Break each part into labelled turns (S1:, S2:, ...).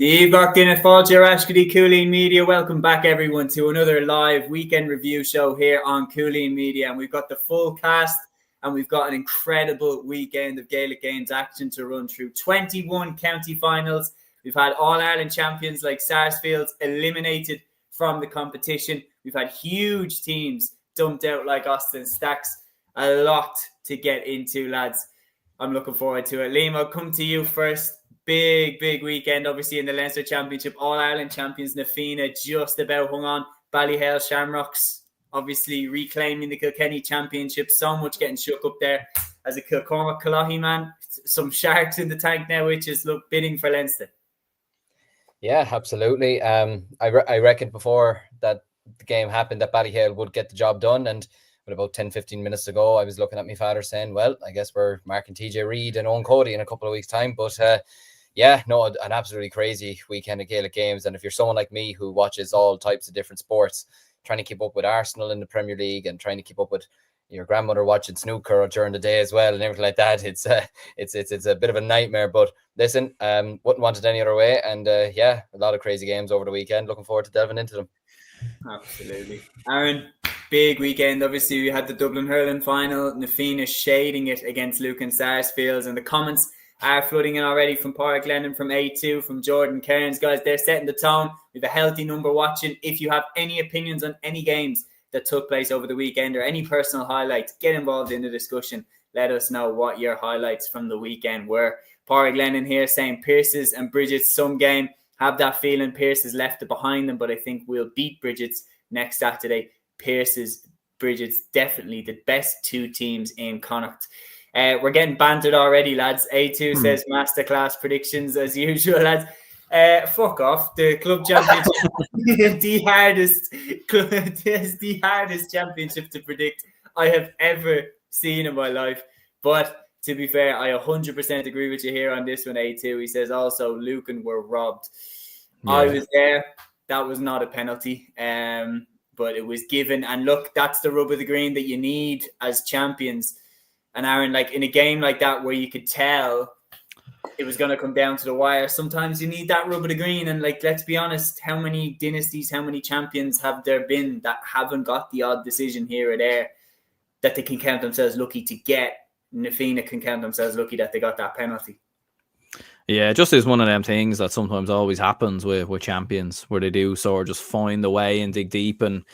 S1: The Evening at Fáilte Rashkadi Cúilín Media. Welcome back, everyone, to another live weekend review show here on Cúilín Media. And we've got the full cast, and we've got an incredible weekend of Gaelic Games action to run through. 21 county finals. We've had All-Ireland champions like Sarsfields eliminated from the competition. We've had huge teams dumped out like Austin Stacks. A lot to get into, lads. I'm looking forward to it. Liam, I'll come to you first. Big weekend, obviously, in the Leinster Championship. All-Ireland champions Na Fianna just about hung on. Ballyhale Shamrocks obviously reclaiming the Kilkenny Championship. So much getting shook up there as a Kilcormac Colohy man. Some sharks in the tank now, which is bidding for Leinster.
S2: Yeah, absolutely. I reckoned before that the game happened that Ballyhale would get the job done, and with about 10-15 minutes ago, I was looking at my father saying, well, I guess we're marking TJ Reid and Owen Cody in a couple of weeks' time. But an absolutely crazy weekend of Gaelic Games. And if you're someone like me who watches all types of different sports, trying to keep up with Arsenal in the Premier League and trying to keep up with your grandmother watching snooker during the day as well and everything like that, it's a bit of a nightmare. But listen, wouldn't want it any other way. And a lot of crazy games over the weekend. Looking forward to delving into them.
S1: Absolutely. Aaron, big weekend. Obviously, we had the Dublin Hurling final. Na Fianna shading it against Lucan Sarsfields, and the comments are flooding in already from Pádraig Lennon, from A2, from Jordan Cairns. Guys, they're setting the tone. We have a healthy number watching. If you have any opinions on any games that took place over the weekend or any personal highlights, get involved in the discussion. Let us know what your highlights from the weekend were. Pádraig Lennon here saying Pearse's and Bridget's some game. Have that feeling Pearse has left it behind them, but I think we'll beat Bridget's next Saturday. Pearse's, Bridget's, definitely the best two teams in Connacht. We're getting bantered already, lads. A2 says masterclass predictions as usual, lads. Fuck off. The club championship the hardest championship to predict I have ever seen in my life. But to be fair, I 100% agree with you here on this one, A2. He says also Lucan were robbed. Yeah. I was there. That was not a penalty. But it was given. And look, that's the rub of the green that you need as champions. And Aaron, like in a game like that where you could tell it was going to come down to the wire, sometimes you need that rub of the green. And like, let's be honest, how many dynasties, how many champions have there been that haven't got the odd decision here or there that they can count themselves lucky to get? Na Fianna can count themselves lucky that they got that penalty.
S3: Yeah, just is one of them things that sometimes always happens with champions, where they do sort of just find the way and dig deep. And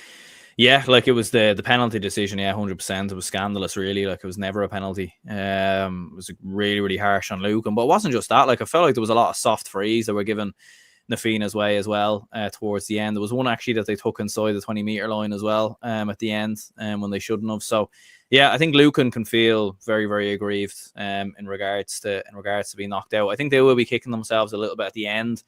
S3: yeah, like it was the penalty decision. Yeah, 100%. It was scandalous, really. Like it was never a penalty. It was really harsh on Lucan. But it wasn't just that. Like I felt like there was a lot of soft frees that were given Na Fianna's way as well towards the end. There was one actually that they took inside the 20-meter line as well at the end when they shouldn't have. So yeah, I think Lucan can feel very aggrieved in regards to being knocked out. I think they will be kicking themselves a little bit at the end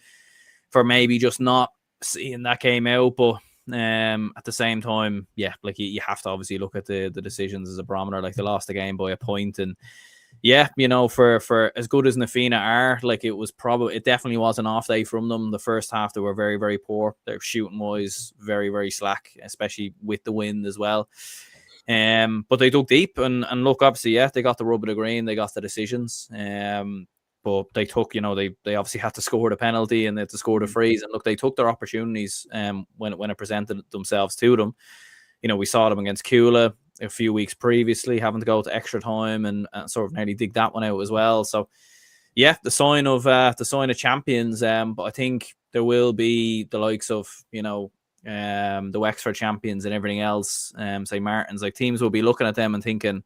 S3: for maybe just not seeing that game out. But at the same time, yeah, like you have to obviously look at the decisions as a barometer. Like they lost the game by a point, and yeah, you know, for as good as Na Fianna are, like it definitely was an off day from them. The first half they were very poor. Their shooting was very slack, especially with the wind as well. But they dug deep and look, obviously, yeah, they got the rub of the green, they got the decisions. But they took, you know, they obviously had to score the penalty and they had to score the freeze. And look, they took their opportunities when it presented themselves to them. You know, we saw them against Cúilín a few weeks previously, having to go to extra time and sort of nearly dig that one out as well. So, yeah, the sign of champions. But I think there will be the likes of, you know, the Wexford champions and everything else. Say Martins, like teams will be looking at them and thinking,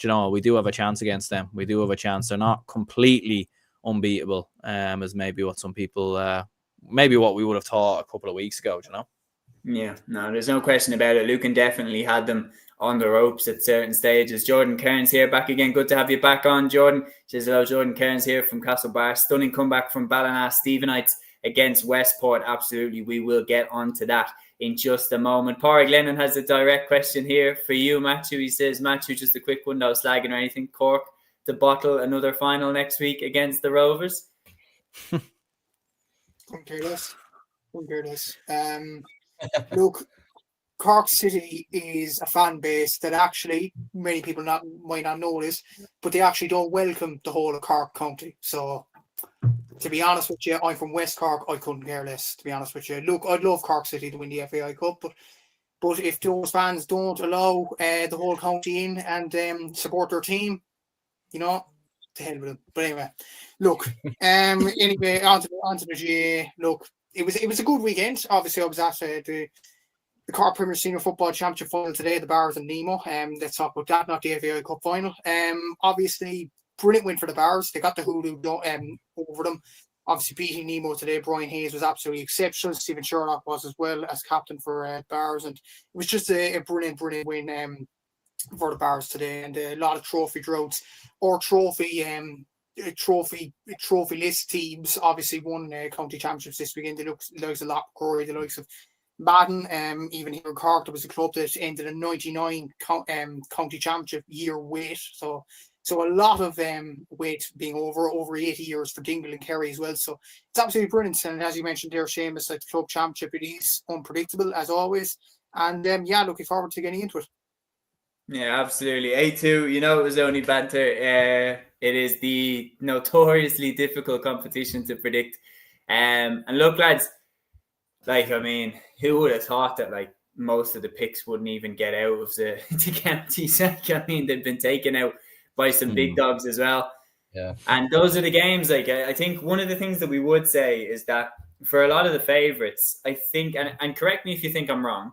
S3: you know, we do have a chance against them. We do have a chance. They're not completely unbeatable, as maybe what some people, maybe what we would have thought a couple of weeks ago, you know?
S1: Yeah, no, there's no question about it. Lucan definitely had them on the ropes at certain stages. Jordan Cairns here, back again. Good to have you back on, Jordan. Says hello, Jordan Cairns here from Castlebar. Stunning comeback from Ballina Stephenites against Westport. Absolutely, we will get on to that in just a moment. Pádraig Lennon has a direct question here for you, Matthew. He says, Matthew, just a quick one, no slagging or anything. Cork to bottle another final next week against the Rovers?
S4: Uncareless. Look, Cork City is a fan base that actually many people might not know this, but they actually don't welcome the whole of Cork County. So to be honest with you, I'm from West Cork. I couldn't care less, to be honest with you. Look, I'd love Cork City to win the FAI Cup, but if those fans don't allow the whole county in and support their team, you know, to hell with them. But anyway, look, anyway, onto the GA. Look, it was a good weekend. Obviously, I was at the Cork Premier Senior Football Championship final today, the Bars and Nemo. Let's talk about that, not the FAI Cup final. Obviously, brilliant win for the Bars. They got the hoodoo over them. Obviously, beating Nemo today, Brian Hayes was absolutely exceptional. Stephen Sherlock was as well as captain for Bars, and it was just a brilliant win for the Bars today, and a lot of trophy droughts or trophy list teams obviously won county championships this weekend. The likes of Lochmacrory, the likes of Madden, even here in Cork, there was a club that ended a 99 county championship year wait. So a lot of wait being over 80 years for Dingle and Kerry as well. So it's absolutely brilliant. And as you mentioned there, Seamus, like the club championship, it is unpredictable as always. And looking forward to getting into it.
S1: Yeah, absolutely. A2, it was only banter. It is the notoriously difficult competition to predict. And look, lads, who would have thought that most of the picks wouldn't even get out of the counties? They've been taken out by some big dogs as well.
S2: Yeah.
S1: And those are the games. I think one of the things that we would say is that for a lot of the favourites, I think, and correct me if you think I'm wrong,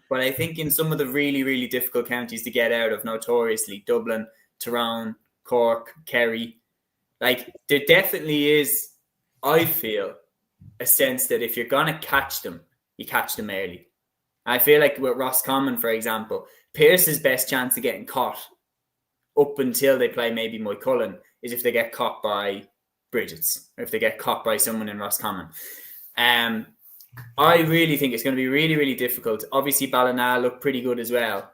S1: but I think in some of the really, really difficult counties to get out of, notoriously, Dublin, Tyrone, Cork, Kerry, there definitely is, I feel, a sense that if you're going to catch them, you catch them early. I feel like with Roscommon, for example, Pearse's best chance of getting caught up until they play maybe Moycullen is if they get caught by Bridget's, or if they get caught by someone in Roscommon. I really think it's going to be really, really difficult. Obviously, Ballina look pretty good as well,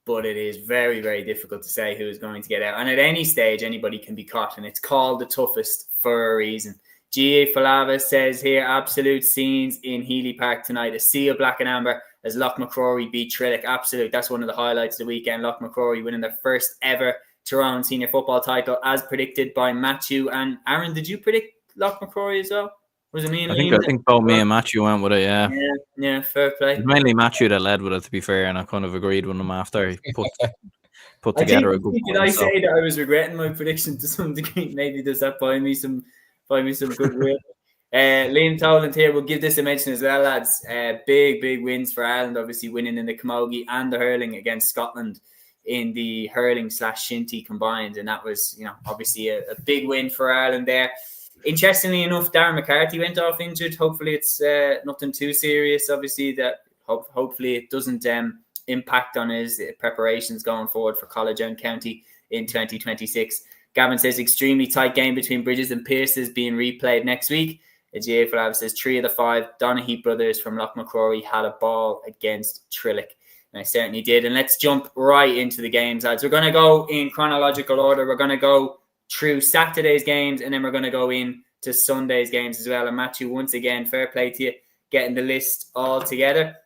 S1: but it is very, very difficult to say who is going to get out. And at any stage, anybody can be caught, and it's called the toughest for a reason. G.A. Falava says here, absolute scenes in Healy Park tonight. A sea of black and amber as Lochmacrory beat Trillick. Absolute. That's one of the highlights of the weekend. Lochmacrory winning their first ever Tyrone senior football title as predicted by Matthew. And Aaron, did you predict Lochmacrory as well? Was it me and Liam?
S3: I think both me and Matthew went with it, yeah.
S1: Yeah, fair play.
S3: It was mainly Matthew that led with it, to be fair, and I kind of agreed with him after he put together a good point.
S1: Did I say that I was regretting my prediction to some degree? Maybe does that buy me some goodwill? Liam Toland here, we'll give this a mention as well, lads. Big wins for Ireland, obviously winning in the Camogie and the Hurling against Scotland in the Hurling / Shinty combined, and that was, obviously a big win for Ireland there. Interestingly enough, Darren McCarthy went off injured. Hopefully it's nothing too serious. Obviously, that hopefully it doesn't impact on his preparations going forward for college and county in 2026. Gavin says extremely tight game between Bridges and Pearse is being replayed next week. GA Flav says 3 of the 5 Donaghy brothers from Lochmacrory had a ball against Trillick. And I certainly did. And let's jump right into the games, lads. We're going to go in chronological order. We're going to go through Saturday's games, and then we're going to go in to Sunday's games as well. And Matthew, once again, fair play to you, getting the list all together.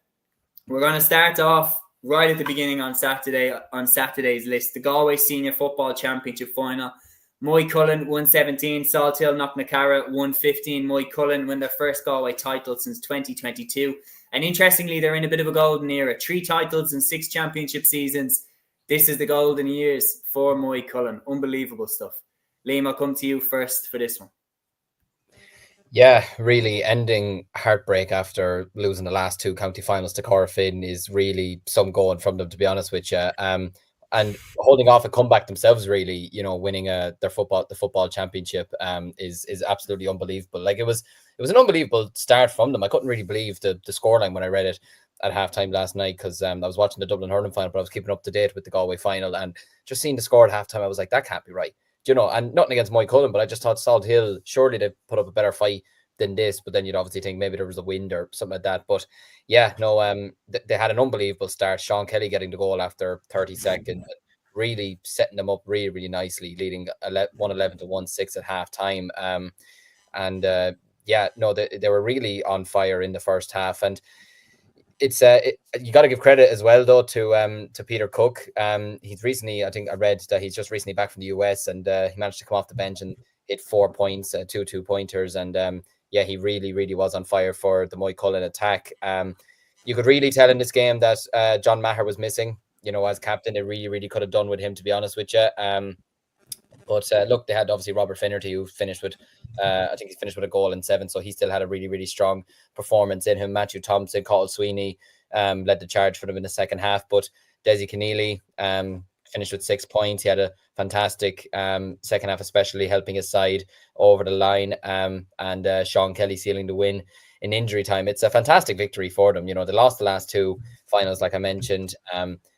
S1: We're going to start off right at the beginning on Saturday's list. The Galway Senior Football Championship final. Moycullen 117, Salthill Knocknacarra 115. Moycullen win their first Galway title since 2022. And interestingly, they're in a bit of a golden era. 3 titles and 6 championship seasons. This is the golden years for Moycullen. Unbelievable stuff. Liam, I'll come to you first for this one.
S2: Yeah, really ending heartbreak after losing the last 2 county finals to Corofin is really some going from them, to be honest with you. And holding off a comeback themselves, really, winning the football championship is absolutely unbelievable. It was an unbelievable start from them. I couldn't really believe the scoreline when I read it at halftime last night, because I was watching the Dublin Hurling final, but I was keeping up to date with the Galway final, and just seeing the score at halftime, I was like, that can't be right. And nothing against Moycullen, but I just thought Salthill, surely they put up a better fight than this, but then you'd obviously think maybe there was a wind or something like that. But yeah, no, they had an unbelievable start. Sean Kelly getting the goal after 30 seconds, really setting them up really, really nicely, leading 1-11 to 1-6 at half time. They were really on fire in the first half. And it's you got to give credit as well, though, to Peter Cook. He's recently, I think I read that he's just recently back from the US, and he managed to come off the bench and hit 4 points, 2 2-pointers, and yeah, he really was on fire for the Moycullen attack. You could really tell in this game that John Maher was missing. As captain, it really could have done with him, to be honest with you. But look, they had obviously Robert Finnerty, who finished with, I think he finished with a goal and 7, so he still had a really strong performance in him. Matthew Thompson, Cathal Sweeney led the charge for them in the second half, but Desi Keneally finished with 6 points. He had a fantastic second half, especially helping his side over the line, and Sean Kelly sealing the win in injury time. It's a fantastic victory for them. They lost the last 2 finals, like I mentioned,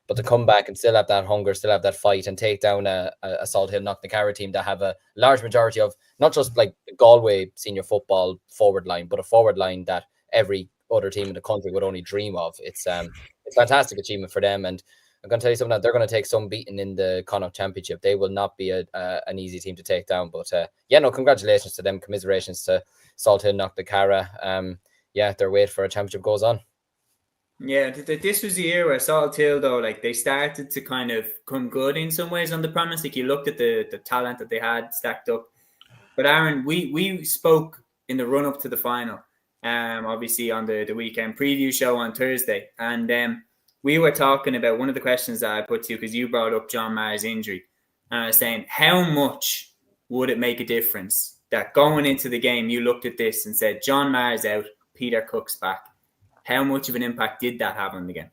S2: but to come back and still have that hunger, still have that fight, and take down a Salt Hill Knocknacarra team that have a large majority of not just like the Galway senior football forward line, but a forward line that every other team in the country would only dream of. It's a fantastic achievement for them, and I'm going to tell you something, that they're going to take some beating in the Connacht Championship. They will not be an easy team to take down. But congratulations to them. Commiserations to Salt Hill Knocknacarra. Their wait for a championship goes on.
S1: Yeah, this was the year where Salt Hill, though, like they started to kind of come good in some ways on the promise. Like you looked at the talent that they had stacked up. But Aaron, we spoke in the run up to the final, obviously on the weekend preview show on Thursday, and we were talking about one of the questions that I put to you, because you brought up John Maher's injury, and I was saying, how much would it make a difference that going into the game you looked at this and said John Maher's out, Peter Cook's back? How much of an impact did that have on the game?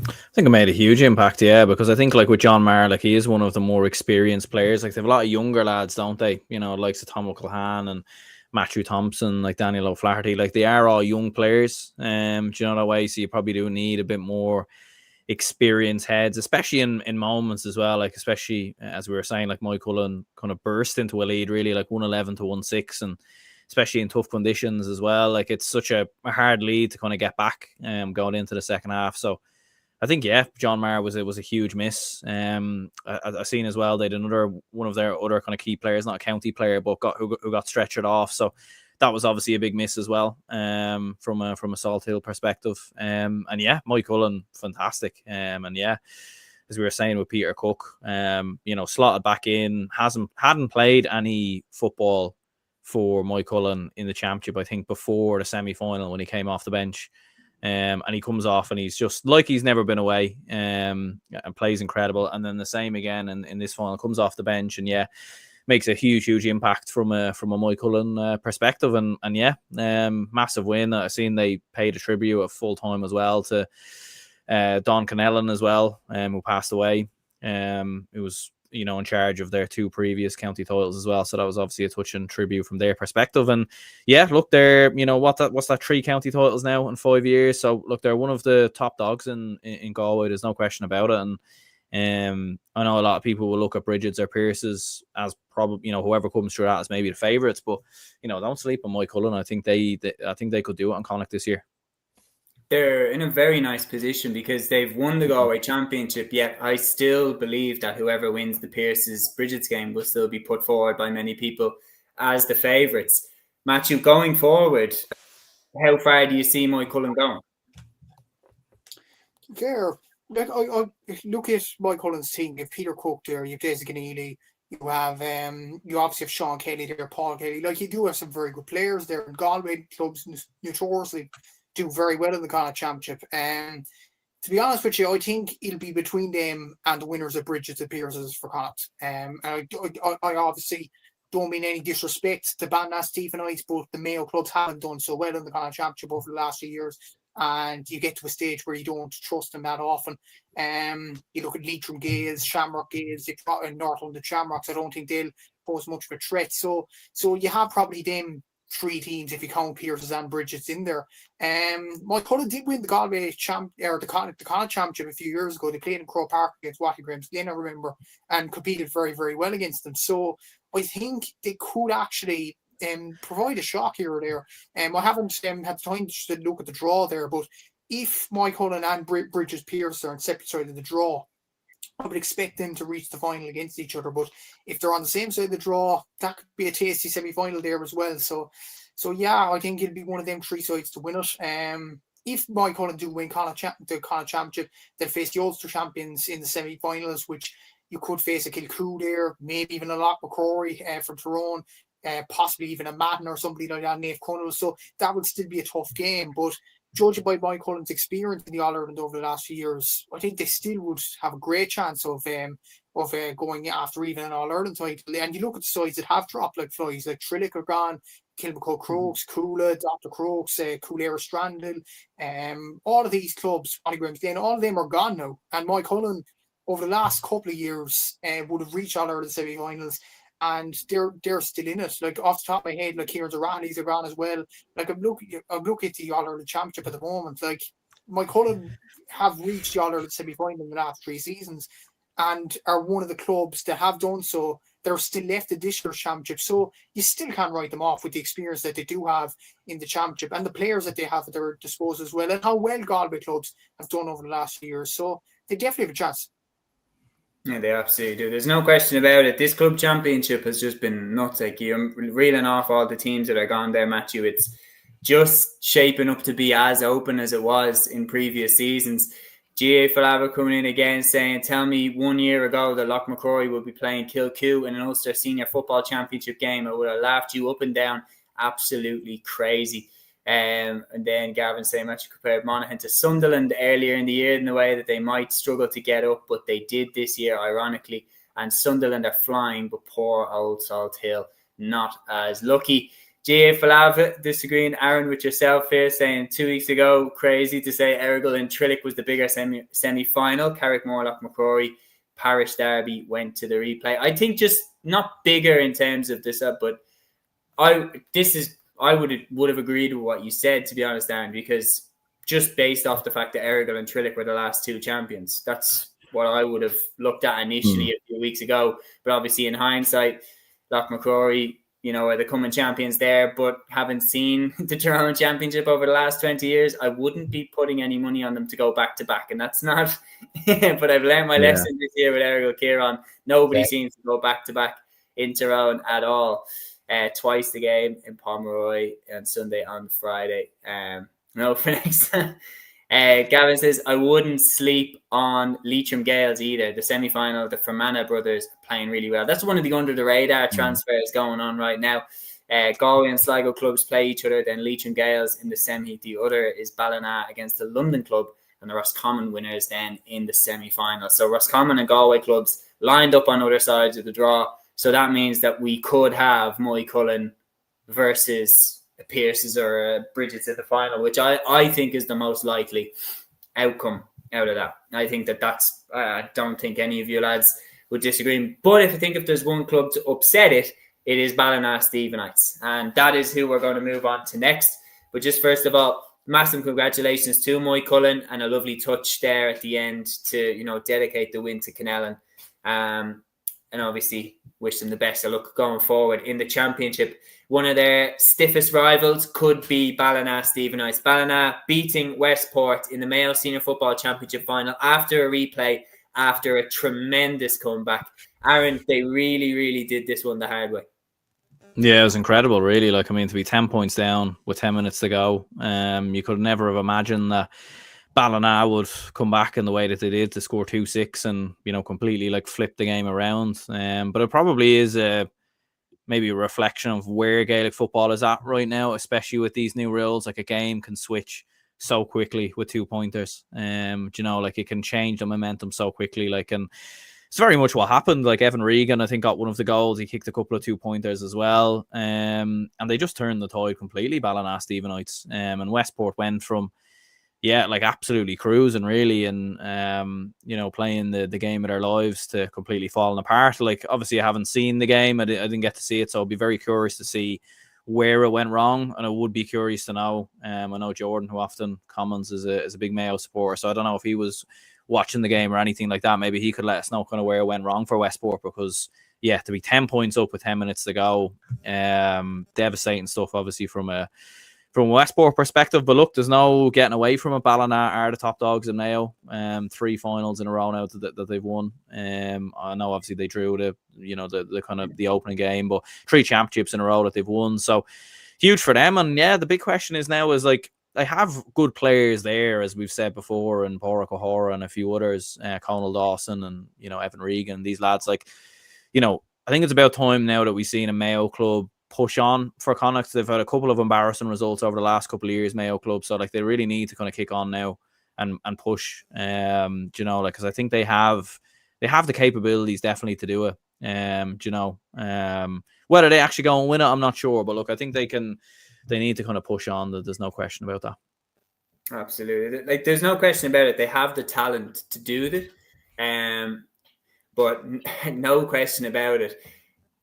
S3: I think it made a huge impact, yeah, because I think like with John Maher, like he is one of the more experienced players. Like they have a lot of younger lads, don't they? Likes of Tom O'Callaghan and Matthew Thompson, like Daniel O'Flaherty. Like they are all young players. Do you know that way? So you probably do need a bit more experienced heads, especially in moments as well. Like especially as we were saying, like Moycullen kind of burst into a lead, really, like 111 to 1-6, and especially in tough conditions as well. Like it's such a hard lead to kind of get back going into the second half. So I think, John Maher was a huge miss. I've seen as well, they had one of their other kind of key players, not a county player, but who got stretchered off. So that was obviously a big miss as well, from a Salt Hill perspective. Moycullen, fantastic. As we were saying with Peter Cook, slotted back in, hadn't played any football for Moycullen in the championship, I think, before the semi-final when he came off the bench. And he comes off and he's just like he's never been away, and plays incredible. And then the same again in this final, comes off the bench and makes a huge impact from a Moycullen perspective. And massive win. I've seen they paid a tribute at full time as well to Don Connellan as well, who passed away. It was in charge of their 2 previous county titles as well. So that was obviously a touching tribute from their perspective. And look, they're, what's that 3 county titles now in 5 years. So look, they're one of the top dogs in Galway. There's no question about it. And I know a lot of people will look at Bridget's or Pierce's as probably, whoever comes through that as maybe the favourites, but don't sleep on Moycullen. I think they could do it on Connacht this year.
S1: They're in a very nice position because they've won the Galway Championship, yet I still believe that whoever wins the Pierce's Bridget's game will still be put forward by many people as the favourites. Matthew, going forward, how far do you see Moycullen going?
S4: There, I look at Moycullen's team. You have Peter Cook there, you have Desi Keneally, you obviously have Sean Kelly there, Paul Kelly. Like you do have some very good players there. Galway clubs notoriously do very well in the Connacht Championship. To be honest with you, I think it'll be between them and the winners of Bridget's and Pierce's for Connacht. I obviously don't mean any disrespect to Bandna Stephenites, but the Mayo clubs haven't done so well in the Connacht Championship over the last few years. And you get to a stage where you don't trust them that often. You look at Leitrim Gales, Shamrock Gales, Northland the Shamrocks. I don't think they'll pose much of a threat. So you have probably them 3 teams if you count Pierce's and Bridget's in there. Moycullen did win the Galway the Connacht Championship a few years ago. They played in Croke Park against Watty Grimes, again I remember, and competed very, very well against them. So I think they could actually provide a shock here or there. I haven't had time to look at the draw there, but if Moycullen and Bridget's Pierce are on separate side of the draw, I would expect them to reach the final against each other. But if they're on the same side of the draw, that could be a tasty semi-final there as well. So I think it'll be one of them 3 sides to win it. If Moycullen do win the Connacht Championship, they'll face the Ulster champions in the semi-finals, which You could face a Kilcoo there, maybe even a Loch McCrory from Tyrone, possibly even a Madden or somebody like that, Naomh Connell. So that would still be a tough game. But judging by Mike Cullen's experience in the All-Ireland over the last few years, I think they still would have a great chance of going after even an All-Ireland title. And you look at the sides that have dropped like flies, like Trillick are gone, Kilmacud Crokes, Coola, Dr. Crokes, Coolera Strandhill, all of these clubs, then all of them are gone now. And Mike Cullen, over the last couple of years, would have reached All-Ireland semi-finals, and they're still in it. Like off the top of my head, like Kieran's O'Reilly's are gone as well. Like I'm looking at the All-Ireland Championship at the moment. Like Mike Cullen have reached the All-Ireland semi-final in the last 3 seasons, and are one of the clubs that have done so. They're still left in this year's championship, so you still can't write them off with the experience that they do have in the championship and the players that they have at their disposal as well, and how well Galway clubs have done over the last few years. So they definitely have a chance.
S1: Yeah, they absolutely do. There's no question about it. This club championship has just been nuts. Like, you're reeling off all the teams that are gone there, Matthew. It's just shaping up to be as open as it was in previous seasons. GA Falava coming in again saying, tell me 1 year ago that Loch McCrory would be playing Kilcoo in an Ulster Senior Football Championship game. I would have laughed you up and down. Absolutely crazy. And then Gavin saying, much compared Monaghan to Sunderland earlier in the year in the way that they might struggle to get up, but they did this year, ironically. And Sunderland are flying, but poor old Salt Hill not as lucky. G.A. Falava disagreeing, Aaron, with yourself here, saying 2 weeks ago, crazy to say Errigal and Trillick was the bigger semi-final. Carrickmore, Loch McCrory, Parish Derby went to the replay. I think just not bigger in terms of this, but I would have agreed with what you said, to be honest, Aaron, because just based off the fact that Errigal and Trillick were the last 2 champions, that's what I would have looked at initially a few weeks ago. But obviously, in hindsight, Loch McCrory, are the coming champions there, but having seen the Tyrone Championship over the last 20 years, I wouldn't be putting any money on them to go back to back. And that's not, but I've learned my lesson this year with Errigal Kieran. Nobody seems to go back to back in Tyrone at all. Twice the game in Pomeroy and Sunday on Friday. No, for next time. Gavin says, I wouldn't sleep on Leitrim Gales either. The semi-final, the Fermanagh brothers playing really well. That's one of the under-the-radar transfers going on right now. Galway and Sligo clubs play each other, then Leitrim Gales in the semi. The other is Ballina against the London club, and the Roscommon winners then in the semi-final. So Roscommon and Galway clubs lined up on other sides of the draw. So that means that we could have Moy Cullen versus Pearce's or Bridget's at the final, which I think is the most likely outcome out of that. I think that's, I don't think any of you lads would disagree. But if there's one club to upset it, it is Ballina Stephenites. And that is who we're going to move on to next. But just first of all, massive congratulations to Moy Cullen, and a lovely touch there at the end to, dedicate the win to Canellan. And obviously wish them the best of luck going forward in the championship. One of their stiffest rivals could be Ballina Stephenites. Ballina beating Westport in the Mayo Senior Football Championship final after a replay, after a tremendous comeback. Aaron, they really, really did this one the hard way.
S3: Yeah, it was incredible, really. To be 10 points down with 10 minutes to go, you could never have imagined that Ballina would come back in the way that they did to score 2-6 and, completely flip the game around. But it probably is maybe a reflection of where Gaelic football is at right now, especially with these new rules. A game can switch so quickly with 2-pointers. It can change the momentum so quickly. And it's very much what happened. Evan Regan, I think, got one of the goals. He kicked a couple of 2-pointers as well. And they just turned the tide completely, Ballina Stephenites. And Westport went from absolutely cruising, really, and playing the game of their lives to completely falling apart. Obviously I haven't seen the game, I didn't get to see it, so I'll be very curious to see where it went wrong, and I would be curious to know. I know Jordan, who often comments, is a big Mayo supporter, so I don't know if he was watching the game or anything like that. Maybe he could let us know kind of where it went wrong for Westport, because to be 10 points up with 10 minutes to go, devastating stuff, obviously, from a Westport perspective. But look, there's no getting away from it. Ballina are the top dogs in Mayo. 3 finals in a row now that they've won. I know obviously they drew the kind of the opening game, but 3 championships in a row that they've won. So huge for them. And the big question is now is they have good players there, as we've said before, and Bora O'Hara and a few others, Conal Dawson and, you know, Evan Regan, these lads. Like, you know, I think it's about time now that we've seen a Mayo club push on for Connacht. They've had a couple of embarrassing results over the last couple of years, Mayo club. So like, they really need to kind of kick on now and push. You know, like, because I think they have the capabilities definitely to do it. You know, whether they actually go and win it, I'm not sure. But look, I think they need to kind of push on. There's no question about that.
S1: Absolutely. Like, there's no question about it. They have the talent to do it. But no question about it.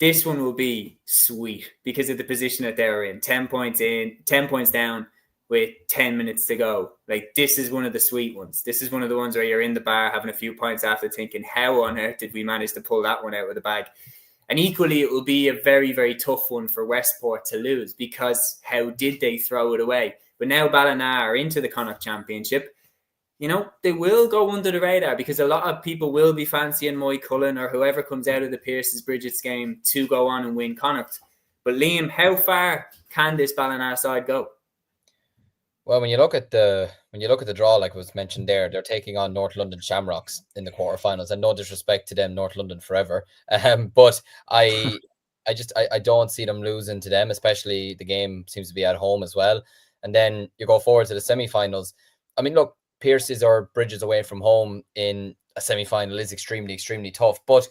S1: This one will be sweet because of the position that they're in. 10 points down with 10 minutes to go. Like, this is one of the sweet ones. This is one of the ones where you're in the bar having a few points after thinking, how on earth did we manage to pull that one out of the bag? And equally, it will be a very, very tough one for Westport to lose, because how did they throw it away? But now Ballina are into the Connacht Championship. You know, they will go under the radar because a lot of people will be fancying Moy Cullen or whoever comes out of the Pierce's Bridget's game to go on and win Connacht. But Liam, how far can this Ballina side go?
S2: Well, when you look at the draw, like was mentioned there, they're taking on North London Shamrocks in the quarterfinals, and no disrespect to them, North London forever. But I don't see them losing to them, especially the game seems to be at home as well. And then you go forward to the semi-finals. I mean, look, Pierce's or Bridges away from home in a semi-final is extremely, extremely tough. But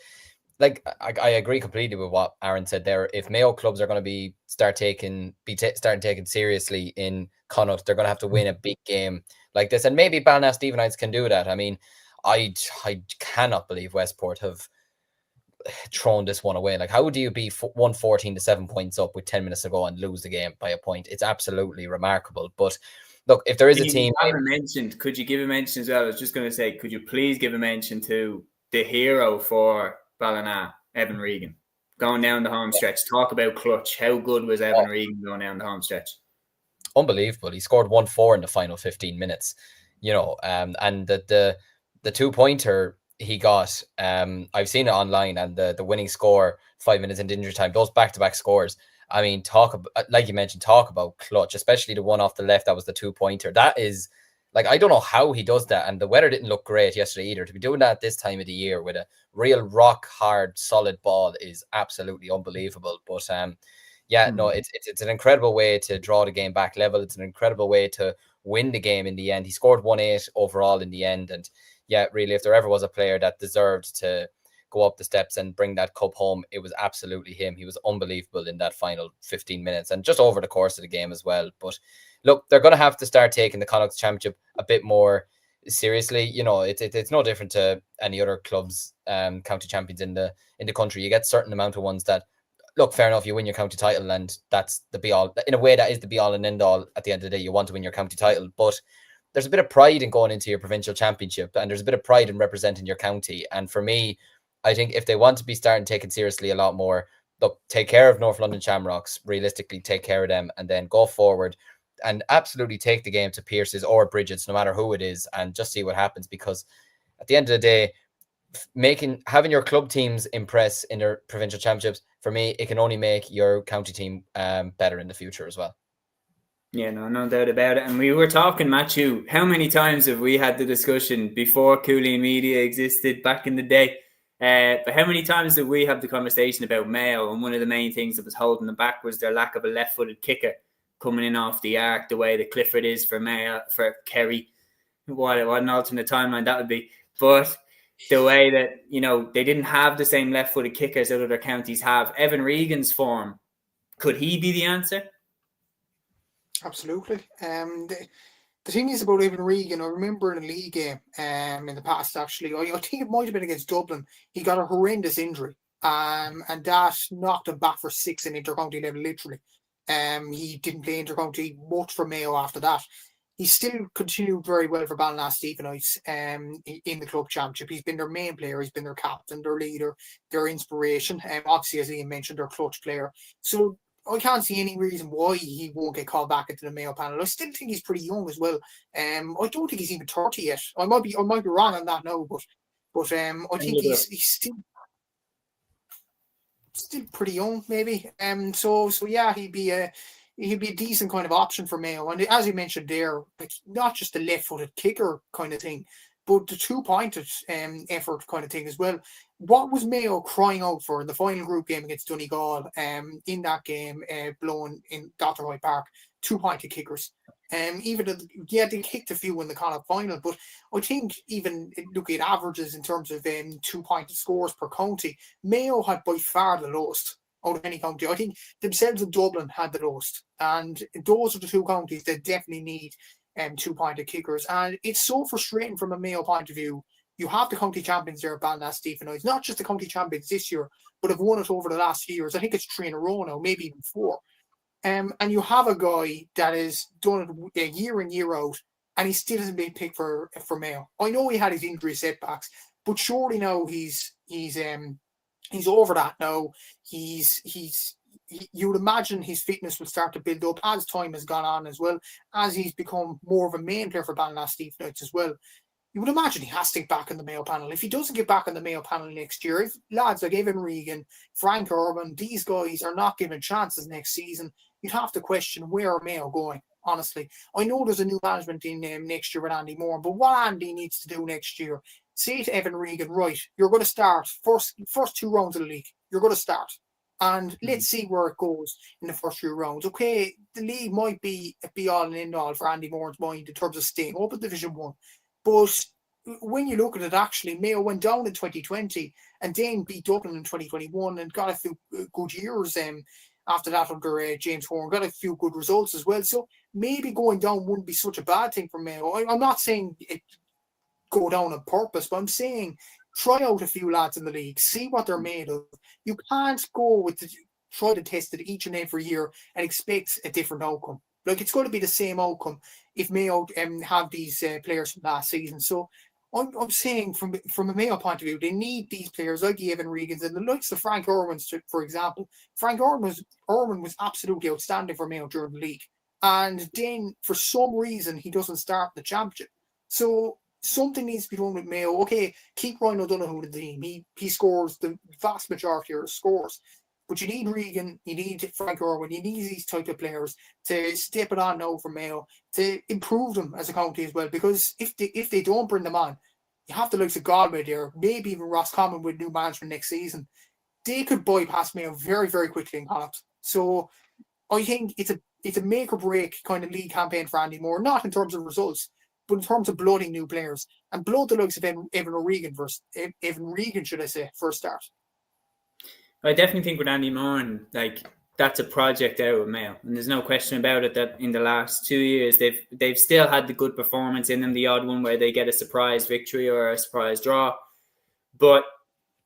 S2: like, I agree completely with what Aaron said there. If Mayo clubs are going to starting taken seriously in Connacht, they're going to have to win a big game like this. And maybe Ballina Stephenites can do that. I mean, I cannot believe Westport have thrown this one away. Like, how do you be 114 to 7 points up with 10 minutes to go and lose the game by a point? It's absolutely remarkable. But look, if there is a team...
S1: Could you give a mention as well? I was just going to say, could you please give a mention to the hero for Ballina, Evan Regan, going down the home stretch? Talk about clutch. How good was Evan Regan going down the home stretch?
S2: Unbelievable. He scored 1-4 in the final 15 minutes, you know, and the 2-pointer he got, I've seen it online, and the winning score 5 minutes into injury time, those back-to-back scores. I mean, like you mentioned, talk about clutch, especially the one off the left. That was the 2-pointer. That is, like, I don't know how he does that. And the weather didn't look great yesterday either. To be doing that at this time of the year with a real rock hard, solid ball is absolutely unbelievable. But no, it's an incredible way to draw the game back level. It's an incredible way to win the game in the end. He scored 1-8 overall in the end. And yeah, really, if there ever was a player that deserved to go up the steps and bring that cup home, it was absolutely him. He was unbelievable in that final 15 minutes and just over the course of the game as well. But look, they're going to have to start taking the Connacht Championship a bit more seriously. You know, it's no different to any other clubs, county champions in the country. You get a certain amount of ones that, look, fair enough, you win your county title and that's the be all. In a way, that is the be all and end all. At the end of the day, you want to win your county title, but there's a bit of pride in going into your provincial championship, and there's a bit of pride in representing your county. And for me, I think if they want to be starting taken seriously a lot more, look, take care of North London Shamrocks, realistically take care of them, and then go forward and absolutely take the game to Pierce's or Bridget's, no matter who it is, and just see what happens. Because at the end of the day, having your club teams impress in their provincial championships, for me, it can only make your county team better in the future as well.
S1: Yeah, no doubt about it. And we were talking, Matthew, how many times have we had the discussion before Cúilín Media existed back in the day? But how many times did we have the conversation about Mayo? And one of the main things that was holding them back was their lack of a left-footed kicker coming in off the arc, the way that Clifford is for Mayo, for Kerry. What an alternate timeline that would be. But the way that, you know, they didn't have the same left-footed kickers that other counties have. Evan Regan's form, could he be the answer?
S4: Absolutely. The thing is about Evan Regan, I remember in a league game in the past, actually, I think it might have been against Dublin, he got a horrendous injury, and that knocked him back for 6 in intercounty level, literally. He didn't play intercounty much for Mayo after that. He still continued very well for Ballina Stephenites in the club championship. He's been their main player, he's been their captain, their leader, their inspiration. Obviously, as Ian mentioned, their clutch player. So I can't see any reason why he won't get called back into the Mayo panel. I still think he's pretty young as well. I don't think he's even 30 yet. I might be wrong on that now, but I think he's still pretty young, maybe. So yeah, he'd be he'd be a decent kind of option for Mayo. And as you mentioned there, like not just the left-footed kicker kind of thing, but the two-pointed effort kind of thing as well. What was Mayo crying out for in the final group game against Donegal? In that game, blown in Dotterhoy Park, two-pointed kickers. They kicked a few in the Connacht final, but I think even looking at averages in terms of two-pointed scores per county, Mayo had by far the lowest out of any county. I think themselves and Dublin had the lowest, and those are the two counties that definitely need two-pointed kickers. And it's so frustrating from a Mayo point of view. You have the county champions there at Ballinasloe, Stephen. It's not just the county champions this year, but have won it over the last few years. I think it's 3 in a row now, maybe even 4. And you have a guy that has done it year in, year out, and he still hasn't been picked for Mayo. I know he had his injury setbacks, but surely now he's over that now. You would imagine his fitness will start to build up as time has gone on as well, as he's become more of a main player for Ballinasloe Steve Knights as well. You would imagine he has to get back in the Mayo panel. If he doesn't get back in the Mayo panel next year, if lads like Evan Regan, Frank Urban, these guys are not given chances next season, you'd have to question where are Mayo going, honestly. I know there's a new management in next year with Andy Moore, but what Andy needs to do next year, say to Evan Regan, right, you're going to start first 2 rounds of the league. You're going to start. And let's see where it goes in the first few rounds. Okay, the league might be all and end all for Andy Moore's mind in terms of staying up at Division 1. But when you look at it, actually, Mayo went down in 2020 and then beat Dublin in 2021 and got a few good years after that under James Horan, got a few good results as well. So maybe going down wouldn't be such a bad thing for Mayo. I'm not saying it go down on purpose, but I'm saying try out a few lads in the league, see what they're made of. You can't go with try to test it each and every year and expect a different outcome. Like, it's going to be the same outcome if Mayo have these players from last season. So I'm saying from a Mayo point of view, they need these players like the Evan Regans and the likes of Frank Irwins, for example. Frank Irwin was absolutely outstanding for Mayo during the league. And then, for some reason, he doesn't start the championship. So something needs to be done with Mayo. Okay, keep Ryan O'Donoghue in the team. He scores the vast majority of the scores. But you need Regan, you need Frank Irwin, you need these type of players to step it on now for Mayo, to improve them as a county as well. Because if they don't bring them on, you have the likes of Galway there, maybe even Roscommon with new management next season. They could bypass Mayo very, very quickly in Connacht. So I think it's a make or break kind of league campaign for Andy Moore, not in terms of results, but in terms of blooding new players. And blood the likes of Evan Regan for a start.
S1: I definitely think with Andy Moore, like, that's a project out of Mayo, and there's no question about it that in the last 2 years they've still had the good performance in them, the odd one where they get a surprise victory or a surprise draw, but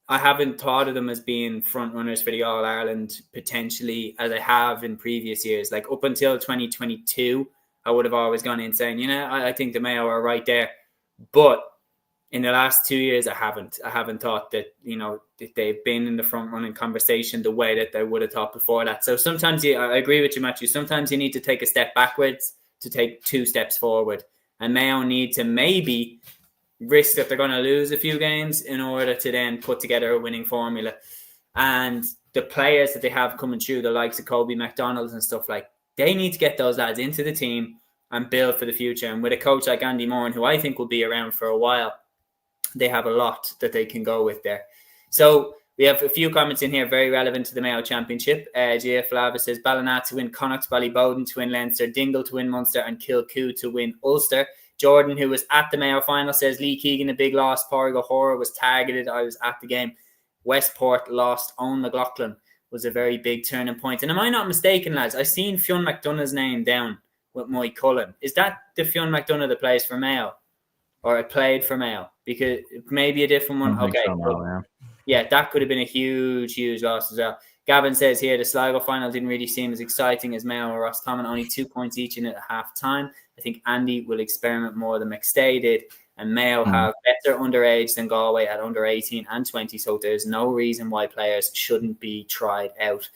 S1: I haven't thought of them as being front runners for the All Ireland potentially as I have in previous years. Like, up until 2022, I would have always gone in saying, I think the Mayo are right there, but in the last 2 years, I haven't thought that, that they've been in the front running conversation the way that they would have thought before that. So sometimes I agree with you, Matthew. Sometimes you need to take a step backwards to take 2 steps forward. And Mayo need to maybe risk that they're going to lose a few games in order to then put together a winning formula. And the players that they have coming through, the likes of Kobe McDonald and stuff, like, they need to get those lads into the team and build for the future. And with a coach like Andy Moore, who I think will be around for a while, they have a lot that they can go with there. So we have a few comments in here very relevant to the Mayo Championship. GF Lava says Ballina to win Connacht, Ballyboden to win Leinster, Dingle to win Munster and Kilcoo to win Ulster. Jordan, who was at the Mayo final, says Lee Keegan a big loss. Porrigo Hora was targeted. I was at the game. Westport lost. Owen McLaughlin was a very big turning point. And am I not mistaken, lads? I've seen Fionn McDonough's name down with Mike Cullen. Is that the Fionn McDonough that plays for Mayo? Or it played for Mayo? Because maybe a different one. Okay. Yeah, that could have been a huge, huge loss as well. Gavin says here, the Sligo final didn't really seem as exciting as Mayo or Roscommon, only 2 points each in it at half time. I think Andy will experiment more than McStay did, and Mayo have better underage than Galway at under 18 and 20, so there's no reason why players shouldn't be tried out.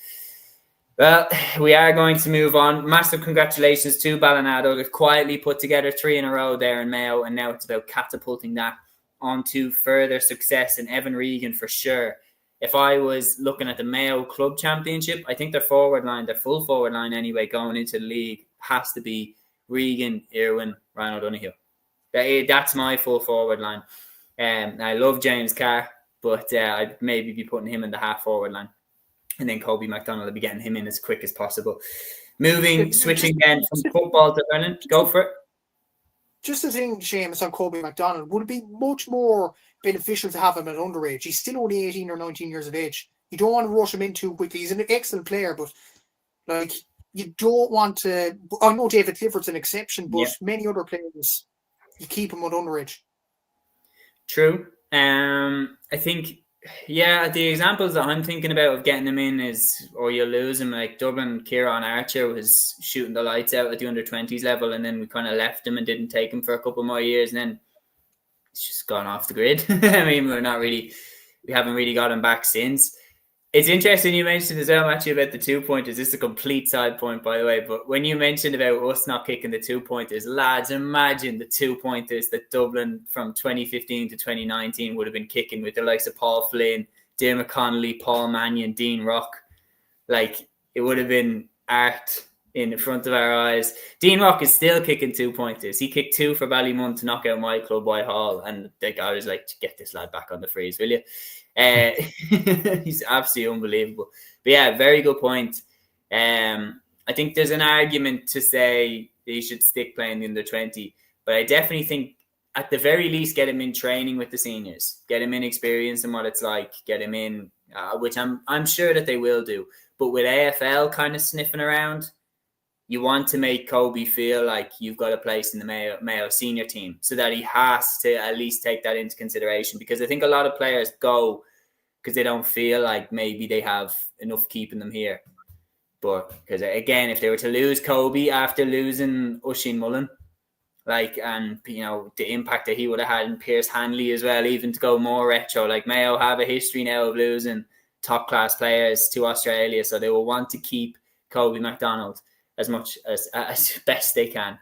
S1: Well, we are going to move on. Massive congratulations to Ballinado. They've quietly put together 3 in a row there in Mayo, and now it's about catapulting that onto further success. And Evan Regan, for sure, if I was looking at the Mayo Club Championship, I think their forward line, their full forward line anyway, going into the league has to be Regan, Irwin, Ryan O'Donoghue. That's my full forward line. I love James Carr, but I'd maybe be putting him in the half forward line. And then Kobe McDonald will be getting him in as quick as possible. Switching then from football to hurling. Go for it.
S4: Just the thing, Seamus, on Kobe McDonald, would it be much more beneficial to have him at underage? He's still only 18 or 19 years of age. You don't want to rush him in too quickly. He's an excellent player, but like you don't want to. I know David Clifford's an exception, but many other players, you keep him at underage.
S1: True. I think, the examples that I'm thinking about of getting him in is, or you'll lose him, like Dublin, Kieran Archer was shooting the lights out at the under-20s level, and then we kind of left him and didn't take him for a couple more years, and then it's just gone off the grid. I mean, we haven't really got him back since. It's interesting you mentioned as well, Matthew, about the 2-pointers. This is a complete side point, by the way, but when you mentioned about us not kicking the 2-pointers, lads, imagine the 2-pointers that Dublin from 2015 to 2019 would have been kicking with the likes of Paul Flynn, Dermot Connolly, Paul Mannion, Dean Rock. Like, it would have been art in front of our eyes. Dean Rock is still kicking 2-pointers. He kicked 2 for Ballymun to knock out my club, Whitehall, and the guy was like, get this lad back on the freeze, will you? He's absolutely unbelievable. But yeah, very good point. I think there's an argument to say that he should stick playing the under-20, but I definitely think at the very least get him in training with the seniors, get him in experience and what it's like, get him in, which I'm sure that they will do. But with AFL kind of sniffing around, you want to make Kobe feel like you've got a place in the Mayo senior team so that he has to at least take that into consideration, because I think a lot of players go because they don't feel like maybe they have enough keeping them here. But because again, if they were to lose Kobe after losing Oisin Mullen, and the impact that he would have had in Pierce Hanley as well, even to go more retro, like Mayo have a history now of losing top class players to Australia, so they will want to keep Kobe McDonald as much as best they can.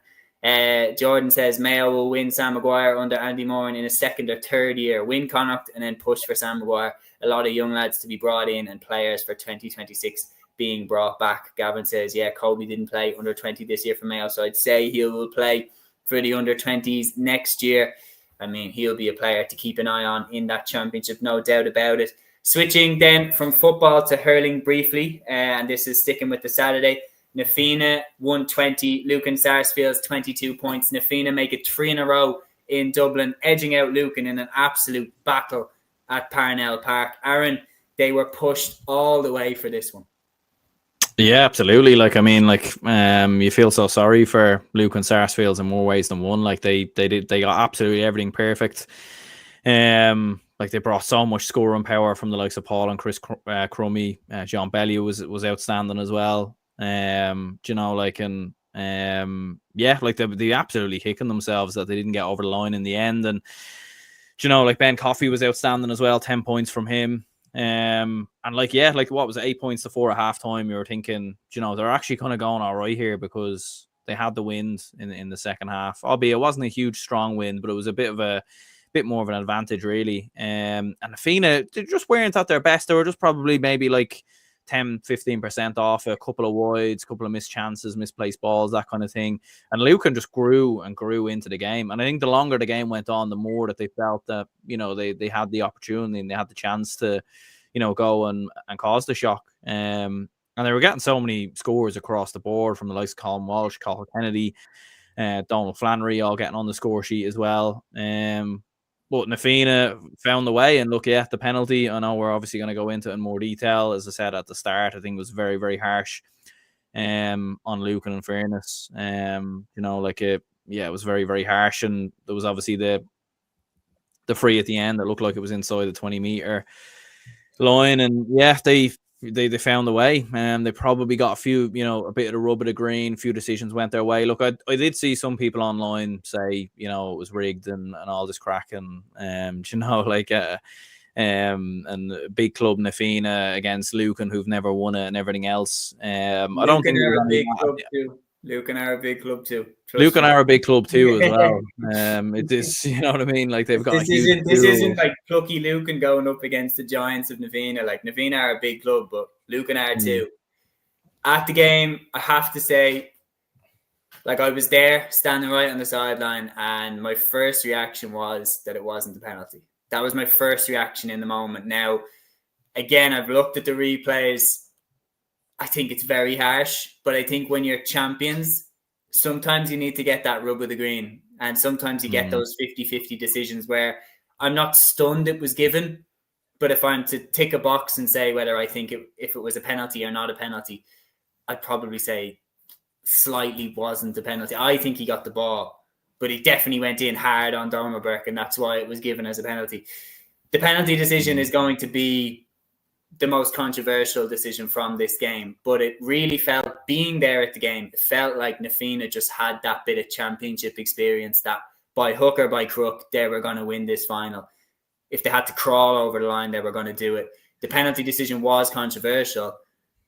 S1: Jordan says Mayo will win Sam Maguire under Andy Moran in a second or third year, win Connacht and then push for Sam Maguire. A lot of young lads to be brought in and players for 2026 being brought back. Gavin says, Kobe didn't play under 20 this year for Mayo, so I'd say he will play for the under 20s next year. I mean, he'll be a player to keep an eye on in that championship, no doubt about it. Switching then from football to hurling briefly, and this is sticking with the Saturday. Nafina 120, Lucan Sarsfield's 22 points. Nafina make it 3 in a row in Dublin, edging out Lucan in an absolute battle at Parnell Park. Aaron, they were pushed all the way for this one.
S3: Yeah, absolutely. You feel so sorry for Lucan Sarsfields in more ways than one. Like they got absolutely everything perfect. They brought so much scoring power from the likes of Paul and Chris Crummy. John Bellew was outstanding as well. They absolutely kicking themselves that they didn't get over the line in the end. And Ben Coffey was outstanding as well, 10 points from him. What was it, 8 points to 4 at halftime? You were thinking, they're actually kind of going all right here because they had the wind in the second half. Albeit it wasn't a huge strong wind, but it was a bit more of an advantage really. And Nafina, they just weren't at their best. They were just probably maybe 10-15% off, a couple of wides, a couple of missed chances, misplaced balls, that kind of thing. And Lucan just grew and grew into the game. And I think the longer the game went on, the more that they felt that, they had the opportunity and they had the chance to, go and cause the shock. And they were getting so many scores across the board from the likes of Colin Walsh, Cathal Kennedy, Donald Flannery, all getting on the score sheet as well. But Nafina found the way, and the penalty, I know we're obviously going to go into it in more detail. As I said at the start, I think it was very, very harsh on Lucan, in fairness. It was very, very harsh, and there was obviously the free at the end that looked like it was inside the 20-meter line, and they found the way. They probably got a few, a bit of the rub of the green. A few decisions went their way. Look, I did see some people online say, it was rigged and all this crack, and and big club Nafina against Lucan, who've never won it, and everything else. I don't think
S1: they're a big club too. Lucan are a big club too.
S3: Lucan are a big club too as well. It is, you know what I mean? Like they've got
S1: this isn't like plucky Lucan going up against the giants of Navina. Like Navina are a big club, but Lucan are too. At the game, I have to say, like I was there standing right on the sideline, and my first reaction was that it wasn't a penalty. That was my first reaction in the moment. Now, again, I've looked at the replays. I think it's very harsh, but I think when you're champions, sometimes you need to get that rub of the green. And sometimes you get those 50-50 decisions where I'm not stunned it was given, but if I'm to tick a box and say whether I think if it was a penalty or not a penalty, I'd probably say slightly wasn't a penalty. I think he got the ball, but he definitely went in hard on Donald Burke, and that's why it was given as a penalty. The penalty decision is going to be the most controversial decision from this game, but it really felt, being there at the game, it felt like Nafina just had that bit of championship experience that by hook or by crook, they were going to win this final. If they had to crawl over the line, they were going to do it. The penalty decision was controversial,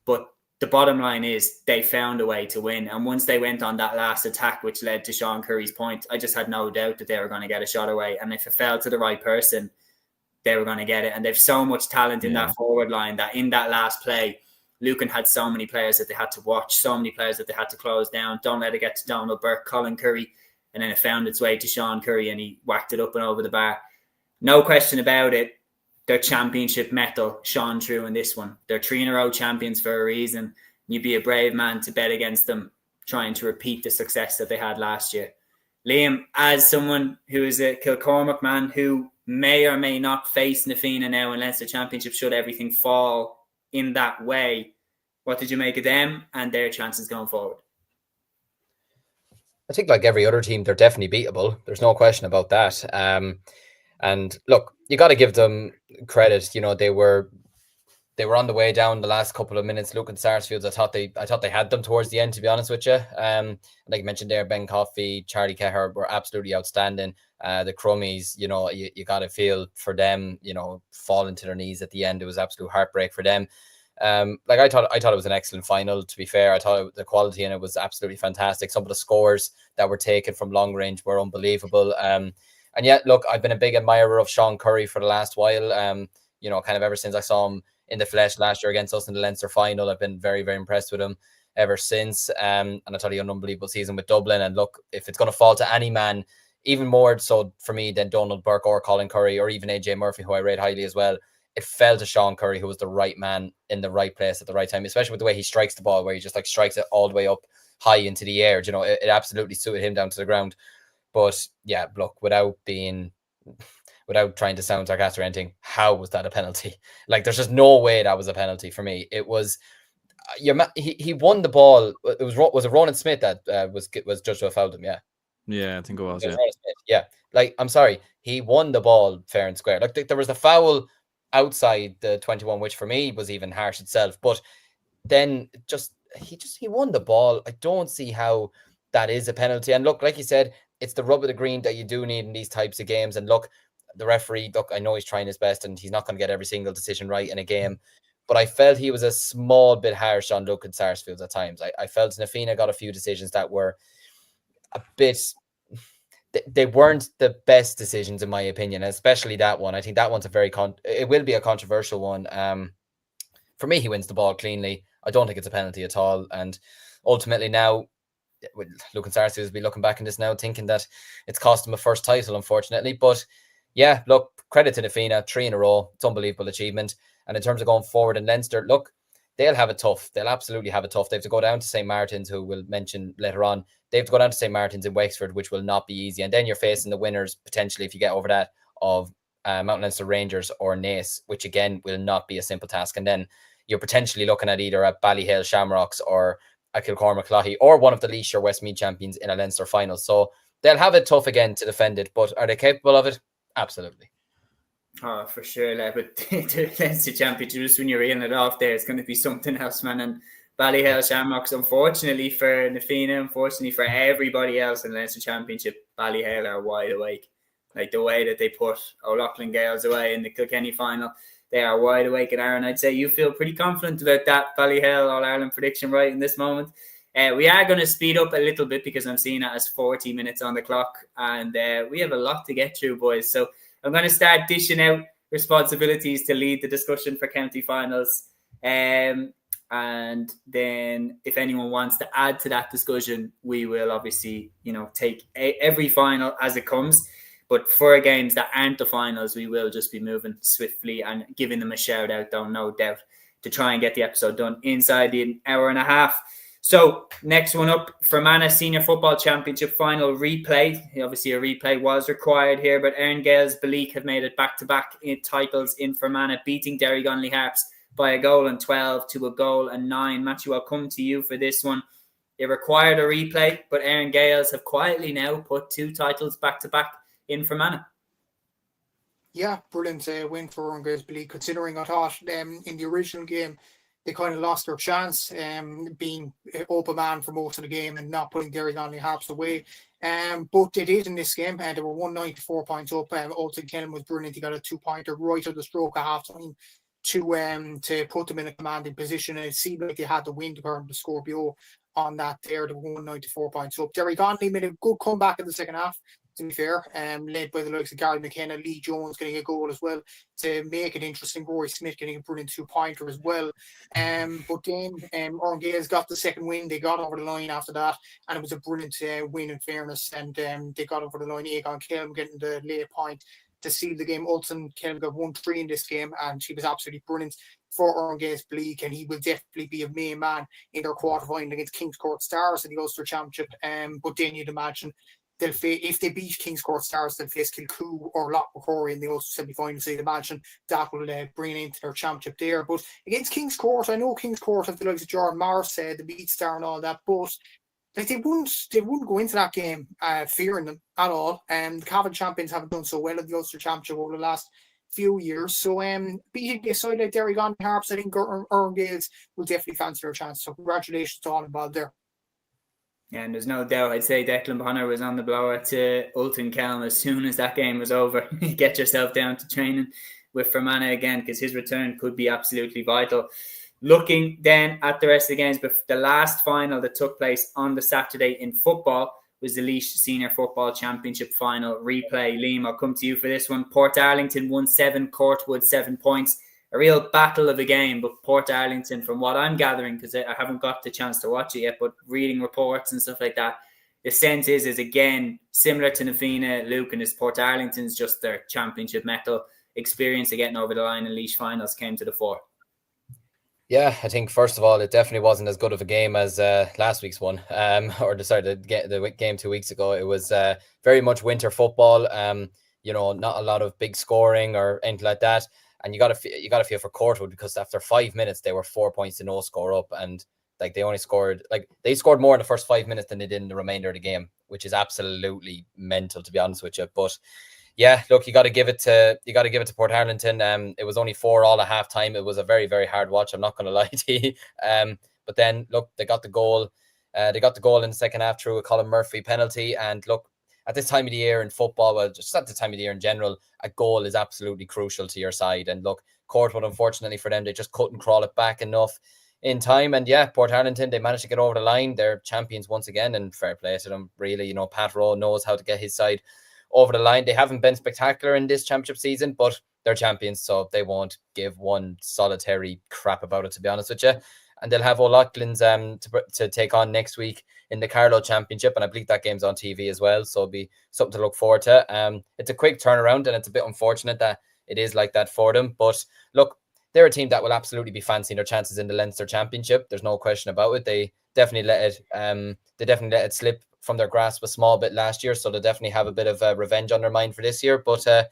S1: but the bottom line is they found a way to win. And once they went on that last attack, which led to Sean Curry's point, I just had no doubt that they were going to get a shot away. And if it fell to the right person, they were going to get it. And they've so much talent in that forward line that in that last play, Lucan had so many players that they had to watch, so many players that they had to close down. Don't let it get to Donald Burke, Colin Curry. And then it found its way to Sean Curry and he whacked it up and over the bar. No question about it. Their championship mettle shone through in this one. They're 3-in-a-row champions for a reason. You'd be a brave man to bet against them trying to repeat the success that they had last year. Liam, as someone who is a Kilcormac man who may or may not face Nafina now in Leinster Championship should everything fall in that way, what did you make of them and their chances going forward?
S2: I think like every other team, they're definitely beatable. There's no question about that. And look, you got to give them credit. You know, they were on the way down the last couple of minutes. Lucan Sarsfields, I thought they had them towards the end, to be honest with you. Like you mentioned there, Ben Coffey, Charlie Keher were absolutely outstanding. The Crummies, you know, you got to feel for them, you know, falling to their knees at the end. It was absolute heartbreak for them. Like I thought it was an excellent final, to be fair. I thought the quality in it was absolutely fantastic. Some of the scores that were taken from long range were unbelievable. And yet, look, I've been a big admirer of Sean Curry for the last while. You know, kind of ever since I saw him in the flesh last year against us in the Leinster final, I've been very, very impressed with him ever since. And I thought he had an unbelievable season with Dublin. And look, if it's going to fall to any man, even more so for me than Donald Burke or Colin Curry or even AJ Murphy, who I rate highly as well, it fell to Sean Curry, who was the right man in the right place at the right time, especially with the way he strikes the ball, where he just like strikes it all the way up high into the air. You know, it absolutely suited him down to the ground. But yeah, look, without trying to sound sarcastic or anything, how was that a penalty? Like, there's just no way that was a penalty for me. It was, he won the ball. It was it Ronan Smith that was judged to have fouled him?
S3: Yeah, I think it was. Yeah,
S2: yeah. Like, I'm sorry, he won the ball fair and square. Like there was a foul outside the 21, which for me was even harsh itself. But then he won the ball. I don't see how that is a penalty. And look, like you said, it's the rub of the green that you do need in these types of games. And look, the referee, look, I know he's trying his best and he's not going to get every single decision right in a game, but I felt he was a small bit harsh on Lucan Sarsfields at times. I felt Nafina got a few decisions that were a bit, they weren't the best decisions in my opinion, especially that one. I think that one's it will be a controversial one. For me, he wins the ball cleanly. I don't think it's a penalty at all. And ultimately now, Lucan Sarsfields will be looking back in this now, thinking that it's cost him a first title, unfortunately. But yeah, look, credit to Nafina, 3 in a row. It's an unbelievable achievement. And in terms of going forward in Leinster, look, they'll have it tough. They'll absolutely have it tough. They have to go down to St. Martin's, who we'll mention later on. They have to go down to St. Martin's in Wexford, which will not be easy. And then you're facing the winners, potentially, if you get over that, of Mount Leinster Rangers or Naas, which again will not be a simple task. And then you're potentially looking at either at Ballyhale Shamrocks or a Kilcormac Cloughie or one of the Laois or Westmeath champions in a Leinster final. So they'll have it tough again to defend it, but are they capable of it? Absolutely.
S1: Oh, for sure. Like, but the Leinster Championship, just when you're reeling it off there, it's going to be something else, man. And Ballyhale Shamrocks, unfortunately for Nafina, unfortunately for everybody else in the Leinster Championship, Ballyhale are wide awake. Like the way that they put O'Loughlin Gales away in the Kilkenny final, they are wide awake. And Aaron, I'd say you feel pretty confident about that Ballyhale All-Ireland prediction right in this moment. We are going to speed up a little bit because I'm seeing it as 40 minutes on the clock, and we have a lot to get through, boys. So I'm going to start dishing out responsibilities to lead the discussion for county finals. And then if anyone wants to add to that discussion, we will obviously, take every final as it comes. But for games that aren't the finals, we will just be moving swiftly and giving them a shout out, though, no doubt, to try and get the episode done inside the hour and a half. So next one up, Fermanagh Senior Football Championship final replay. Obviously a replay was required here, but Gales Beliek have made it back-to-back titles in Fermanagh, beating Derry Harps by a goal and 12 to a goal and 9. Matthew, I'll come to you for this one. It required a replay, but Gales have quietly now put 2 titles back-to-back in Fermanagh.
S4: Yeah, brilliant win for Gales Beliek, considering I thought in the original game they kind of lost their chance, being open man for most of the game and not putting Derry Harps away. But they did in this game, and they were 194 points up. Ulton Kellam was brilliant. He got a 2-pointer right at the stroke at half time to put them in a commanding position. And it seemed like they had the win to score below on that there. They were 194 points up. Derry made a good comeback in the second half, to be fair, led by the likes of Gary McKenna, Lee Jones getting a goal as well to make it interesting. Rory Smith getting a brilliant 2-pointer as well. But then Gales got the second win. They got over the line after that, and it was a brilliant win in fairness. And they got over the line. Aegon Kelm getting the late point to seal the game. Ulton Kelm got 1-3 in this game, and she was absolutely brilliant for Gales Beliek, and he will definitely be a main man in their quarter-final against Kings Court Stars in the Ulster Championship. But then you'd imagine if they beat Kings Court Stars, they'll face Kilcoo or Loch Macquarie in the Ulster semi-final. So you'd imagine that will bring into their championship there. But against Kings Court, I know Kings Court have the likes of Jordan Morris, the beat star and all that, but they wouldn't go into that game fearing them at all. And the Cavan champions haven't done so well in the Ulster Championship over the last few years. So beating a side like Derry Harps, I think Gales will definitely fancy their chance. So congratulations to all involved there.
S1: Yeah, and there's no doubt, I'd say Declan Bonner was on the blower to Ulton Kelm as soon as that game was over. Get yourself down to training with Fermanagh again, because his return could be absolutely vital. Looking then at the rest of the games, but the last final that took place on the Saturday in football was the Laois Senior Football Championship final replay. Liam, I'll come to you for this one. Port Arlington won 7, Courtwood 7 points. A real battle of a game, but Port Arlington, from what I'm gathering, because I haven't got the chance to watch it yet, but reading reports and stuff like that, the sense is again, similar to Nafina, Luke, and Port Arlington's just their championship mettle experience of getting over the line in Laois finals came to the fore.
S2: Yeah, I think first of all, it definitely wasn't as good of a game as last week's one, the game 2 weeks ago. It was very much winter football. Not a lot of big scoring or anything like that. And you got to feel for Courtwood, because after 5 minutes they were 4 points to no score up, and they scored more in the first 5 minutes than they did in the remainder of the game, which is absolutely mental, to be honest with you. But yeah, look, you got to give it to Port Arlington. It was only 4 at half time. It was a very, very hard watch, I'm not going to lie to you. But then look, they got the goal. They got the goal in the second half through a Colin Murphy penalty. And look, at this time of the year in football, well, just at the time of the year in general, a goal is absolutely crucial to your side. And look, Courtwood, unfortunately for them, they just couldn't crawl it back enough in time. And yeah, Port Arlington, they managed to get over the line. They're champions once again, and fair play to them, really. Pat Rowe knows how to get his side over the line. They haven't been spectacular in this championship season, but they're champions, so they won't give one solitary crap about it, to be honest with you. And they'll have O'Loughlin's to take on next week in the Carlow Championship, and I believe that game's on TV as well, so it'll be something to look forward to. It's a quick turnaround, and it's a bit unfortunate that it is like that for them. But look, they're a team that will absolutely be fancying their chances in the Leinster Championship. There's no question about it. They definitely let it slip from their grasp a small bit last year, so they definitely have a bit of revenge on their mind for this year. But a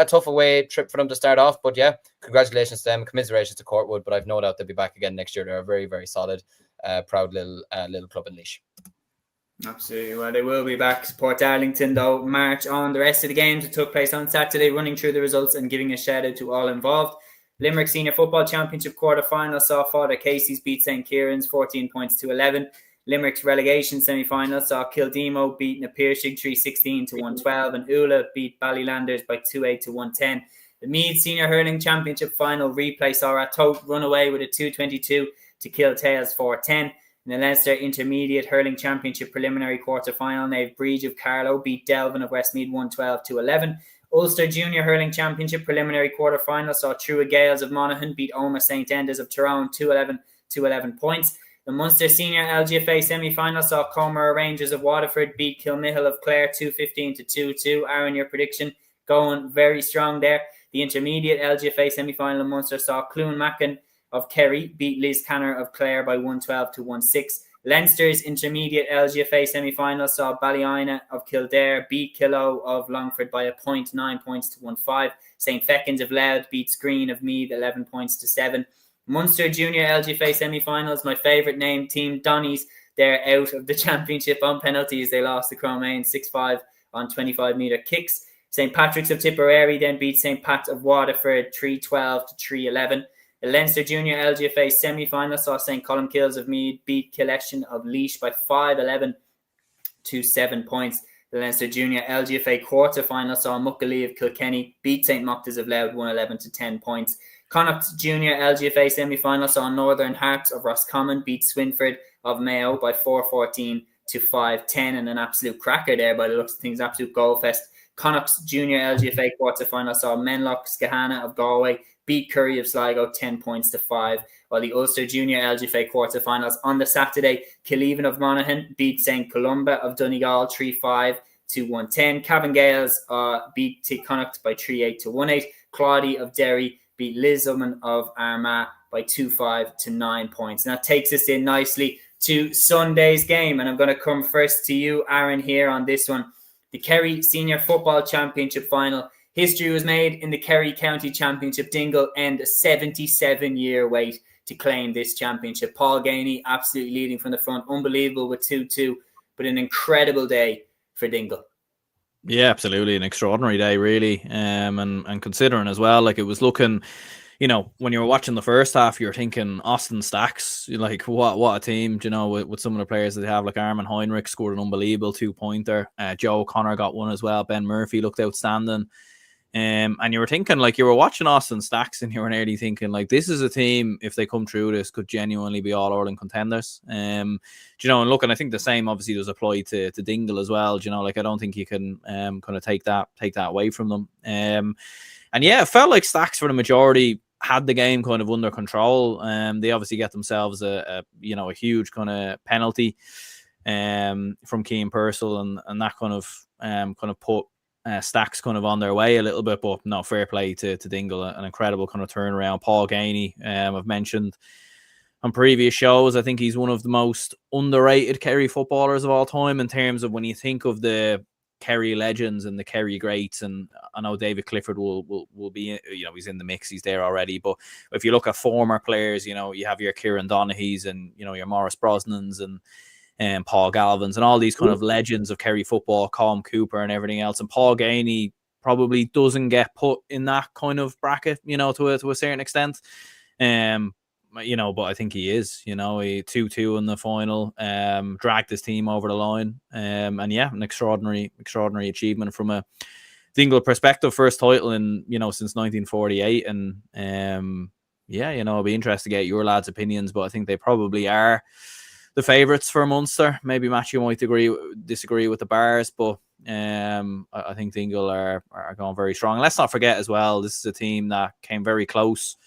S2: tough away trip for them to start off. But yeah, congratulations to them, commiserations to Courtwood. But I've no doubt they'll be back again next year. They're a very, very solid, proud little club in Laois.
S1: Absolutely. Well, they will be back. Port Arlington, though, march on the rest of the games that took place on Saturday, running through the results and giving a shout out to all involved. Limerick Senior Football Championship quarter-final saw Father Casey's beat St. Kieran's 14 points to 11. Limerick's relegation semi-final saw Kildemo beat Napeershig 3-16 to 112, and Ula beat Ballylanders by 2-8 to 110. The Meath Senior Hurling Championship final replay saw Ratoath run away with a 2-22 to Kiltales 4-10. In the Leinster Intermediate Hurling Championship Preliminary Quarter-Final, Nave Breege of Carlow beat Delvin of Westmeath 112-11. Ulster Junior Hurling Championship Preliminary Quarter-Final saw Trua Gales of Monaghan beat Omagh St. Enda's of Tyrone 211 points. The Munster Senior LGFA semi-final saw Comer Rangers of Waterford beat Kilmihil of Clare 215-2-2. Aaron, your prediction going very strong there. The Intermediate LGFA semi-final in Munster saw Clune Mackin of Kerry beat Liz Canner of Clare by 112-16. Leinster's Intermediate LGFA semi-final saw Ballymena of Kildare beat Killow of Longford by a point, 9 points to 1-5. St. Feckin's of Louth beat Screen of Meath 11 points to 7. Munster Junior LGFA semi-finals, my favourite name, Team Donnies, they're out of the championship on penalties. They lost to Cromain 6-5 on 25-metre kicks. St. Patrick's of Tipperary then beat St. Pat's of Waterford 3-12-3-11. The Leinster Junior LGFA semi-final saw St. Columkills of Meath beat Killeshin of Laois by 5-11 to 7 points. The Leinster Junior LGFA quarter-final saw Muckalee of Kilkenny beat St. Moctas of Louth 111 to 10 points. Connacht's Junior LGFA semi-final saw Northern Harps of Roscommon beat Swinford of Mayo by 4-14 to 5-10, and an absolute cracker there by the looks of things, absolute goal fest. Connacht's Junior LGFA quarter-final saw Menlock Skahana of Galway beat Curry of Sligo 10 points to 5, while the Ulster Junior LGFA quarter-finals on the Saturday, Killeven of Monaghan beat St. Columba of Donegal 3-5 to 110. Cavan Gales beat Connacht by 3-8 to 1-8. Claudy of Derry beat Lisbon of Armagh by 2-5 to 9 points. And that takes us in nicely to Sunday's game. And I'm going to come first to you, Aaron, here on this one. The Kerry Senior Football Championship Final. History was made in the Kerry County Championship. Dingle end a 77-year wait to claim this championship. Paul Gainey absolutely leading from the front. Unbelievable with 2-2, but an incredible day for Dingle.
S3: Yeah, absolutely. An extraordinary day, really. And considering as well, like it was looking, you know, when you were watching the first half, you were thinking Austin Stacks, like what a team, you know, with some of the players that they have, like Armin Heinrich scored an unbelievable 2-pointer. Joe O'Connor got one as well. Ben Murphy looked outstanding. And you were thinking, like, you were watching Austin Stacks and you were nearly thinking, like, this is a team, if they come through this, could genuinely be all-Ireland contenders. You know, and look, and I think the same obviously does apply to Dingle as well. You know, like, I don't think you can kind of take that away from them. And yeah, it felt like Stacks for the majority had the game kind of under control. They obviously get themselves a huge kind of penalty from Keane Purcell, and that kind of put Stacks kind of on their way a little bit, but no, fair play to Dingle, an incredible kind of turnaround. Paul Gainey, I've mentioned on previous shows, I think he's one of the most underrated Kerry footballers of all time in terms of when you think of the Kerry legends and the Kerry greats, and I know David Clifford will be, you know, he's in the mix, he's there already, but if you look at former players, you know, you have your Kieran Donaghys and, you know, your Maurice Brosnans and Paul Galvins and all these kind of legends of Kerry football, Colm Cooper and everything else. And Paul Gainey probably doesn't get put in that kind of bracket, you know, to a certain extent. You know, but I think he is, you know, he 2-2 in the final, dragged his team over the line. And yeah, an extraordinary achievement from a Dingle perspective. First title in, you know, since 1948. And yeah, you know, I'll be interested to get your lads' opinions, but I think they probably are the favourites for Munster. Maybe Matthew might disagree with the Bars, but I think Dingle are going very strong. Let's not forget as well, this is a team that came very close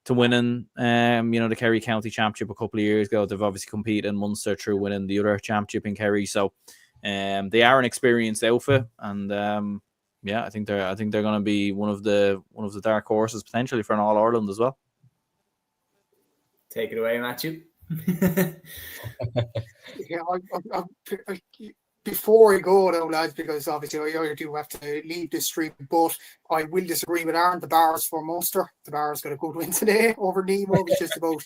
S3: to winning you know, the Kerry County Championship a couple of years ago. They've obviously competed in Munster through winning the other championship in Kerry, so they are an experienced outfit, and yeah, I think they're going to be one of the dark horses potentially for an All-Ireland as well.
S1: Take it away, Matthew.
S4: Yeah, I before I go now, lads, because obviously I do have to leave this stream, but I will disagree with Aaron. The Bars for Munster. The Bars got a good win today over Nemo. It's just about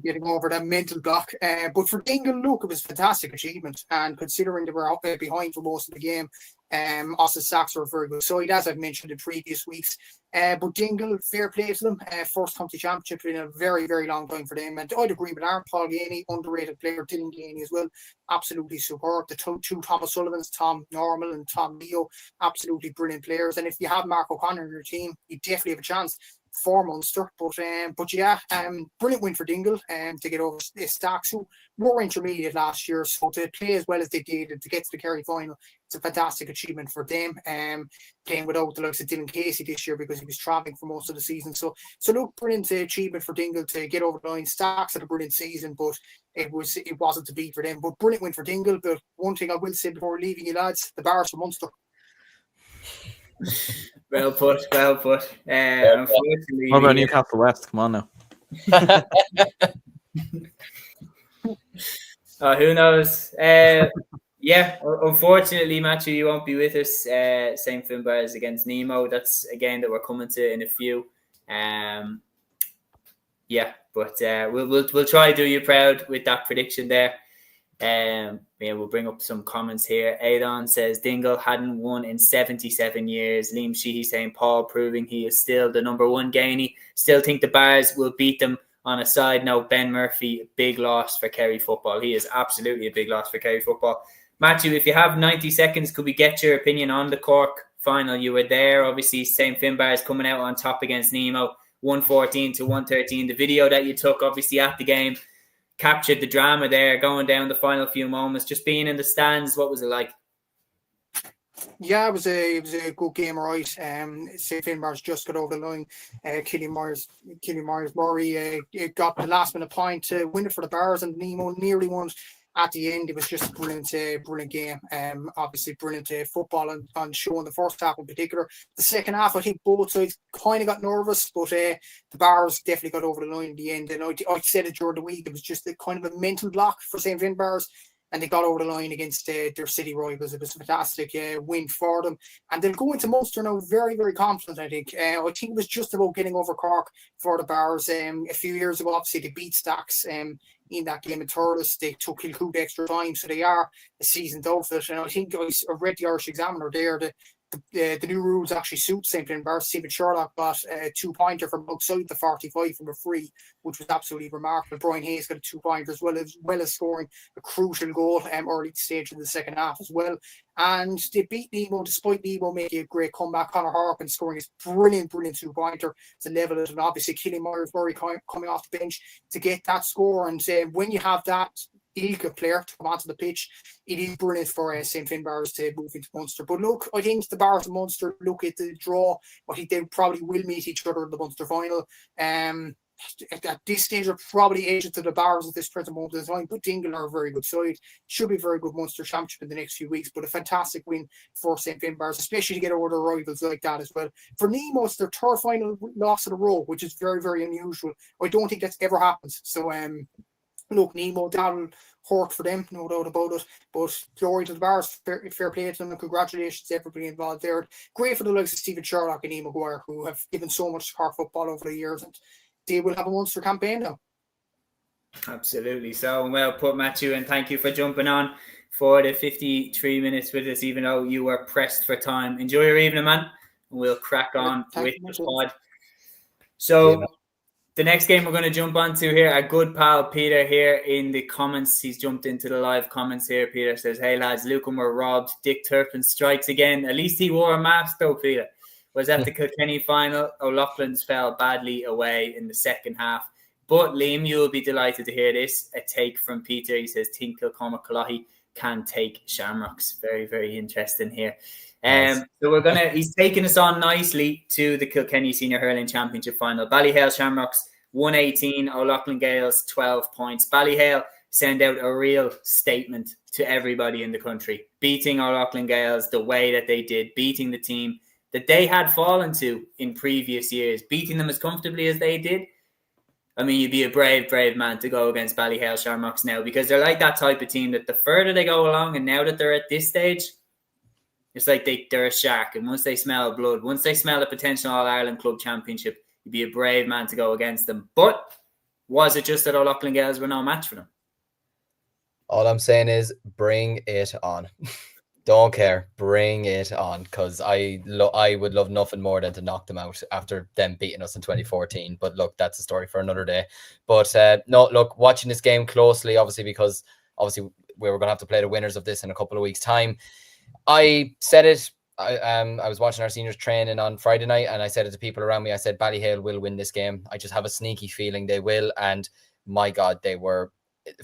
S4: getting over that mental block. But for Dingle, look, it was a fantastic achievement, and considering they were out behind for most of the game, Austin Stacks are a very good side, as I've mentioned in previous weeks. But Dingle, fair play to them. First county championship in a very, very long time for them. And I'd agree with Aaron. Paul Gainey, underrated player. Dylan Gainey as well, absolutely superb. The two Thomas Sullivans, Tom Normal and Tom Leo, absolutely brilliant players. And if you have Mark O'Connor in your team, you definitely have a chance. for Munster. But yeah, brilliant win for Dingle to get over Stacks, who were intermediate last year. So to play as well as they did and to get to the Kerry final, it's a fantastic achievement for them. Playing without the likes of Dylan Casey this year because he was travelling for most of the season. So look, brilliant achievement for Dingle to get over the line. Stacks had a brilliant season, but it wasn't to beat for them. But brilliant win for Dingle. But one thing I will say before leaving you lads, the bars for Munster.
S1: Well put. Unfortunately,
S3: What about Newcastle West? Come on now.
S1: Who knows? Yeah, unfortunately, Matthew, you won't be with us. St. Finbarrs against Nemo. That's a game that we're coming to in a few. Yeah, but we'll try to do you proud with that prediction there. Yeah, we'll bring up some comments here. Adon says Dingle hadn't won in 77 years. Liam Sheehy saying Paul proving he is still the number one Gainey. Still think the Bars will beat them. On a side note, Ben Murphy, big loss for Kerry football. He is absolutely a big loss for Kerry football. Matthew, if you have 90 seconds, could we get your opinion on the Cork final? You were there. Obviously, St. Finbarrs coming out on top against Nemo, 114 to 113. The video that you took, obviously, at the game, captured the drama there, going down the final few moments, just being in the stands. What was it like?
S4: Yeah, it was a good game, right? St. Finbarrs just got over the line. Cúilín Murray got the last minute point to win it for the Bars, and Nemo nearly won at the end. It was just a brilliant game. Obviously, brilliant football on show in the first half in particular. The second half, I think both sides kind of got nervous, but the Bars definitely got over the line in the end. And I said it during the week, it was just a kind of a mental block for St. Finbarrs, and they got over the line against their city rivals. It was a fantastic win for them. And they'll go into Munster now very, very confident, I think. I think it was just about getting over Cork for the Bars. A few years ago, obviously, they beat Stacks in that game in Thurles. They took Kilcoot extra time, so they are a seasoned outfit. And I think I read the Irish Examiner there, the new rules actually suit St. Finbarrs. Stephen Sherlock got a 2-pointer from outside the 45 from a free, which was absolutely remarkable. Brian Hayes got a 2-pointer as well as scoring a crucial goal early stage in the second half as well. And they beat Nemo despite Nemo making a great comeback. Conor Harkin scoring his brilliant 2-pointer to level it. And obviously, Cúilín Murray coming off the bench to get that score. And when you have that ilk player to come onto the pitch, it is brilliant for St. Finbarrs to move into Munster. But look, I think the Bars and Munster look at the draw. I think they probably will meet each other in the Munster final. At this stage, are probably aged to the Bars at this present moment in time, but Dingle are a very good side. Should be a very good Munster championship in the next few weeks, but a fantastic win for St. Finbarrs, especially to get over their rivals like that as well. For Nemo, it's their third final loss in a row, which is very, very unusual. I don't think that's ever happened. So, look, Nemo, that'll hurt for them, no doubt about it. But glory to the Bars, fair play to them, and congratulations to everybody involved there. Great for the likes of Stephen Sherlock and Ian Maguire, who have given so much to Cork football over the years, and they will have a Munster campaign now. Absolutely.
S1: So well put, Matthew, and thank you for jumping on for the 53 minutes with us, even though you were pressed for time. Enjoy your evening, man. We'll crack on with the pod. So the next game we're going to jump onto here, our good pal Peter here in the comments. He's jumped into the live comments here. Peter says, hey lads, Lucan were robbed. Dick Turpin strikes again. At least he wore a mask though, Peter. Was at the Kilkenny final. O'Loughlin's fell badly away in the second half. But Liam, you'll be delighted to hear this. A take from Peter. He says, Tinkle Cormac can take Shamrocks. Very, very interesting here. Nice. So he's taking us on nicely to the Kilkenny Senior Hurling Championship final. Ballyhale Shamrocks 118, O'Loughlin Gales 12 points. Ballyhale send out a real statement to everybody in the country, beating O'Loughlin Gales the way that they did, beating the team that they had fallen to in previous years, beating them as comfortably as they did. I mean, you'd be a brave man to go against Ballyhale Shamrocks now, because they're like that type of team that the further they go along, and now that they're at this stage, it's like they're a shark. And once they smell blood, once they smell a potential All-Ireland Club Championship, you'd be a brave man to go against them. But was it just that O'Loughlin Gales were no match for them?
S2: All I'm saying is bring it on. Don't care. Bring it on, because I would love nothing more than to knock them out after them beating us in 2014. But look, that's a story for another day. But no, look, watching this game closely, because we were going to have to play the winners of this in a couple of weeks' time. I said it I was watching our seniors training on Friday night, and I said it to people around me. I said Ballyhale will win this game. I just have a sneaky feeling they will. And my God, they were.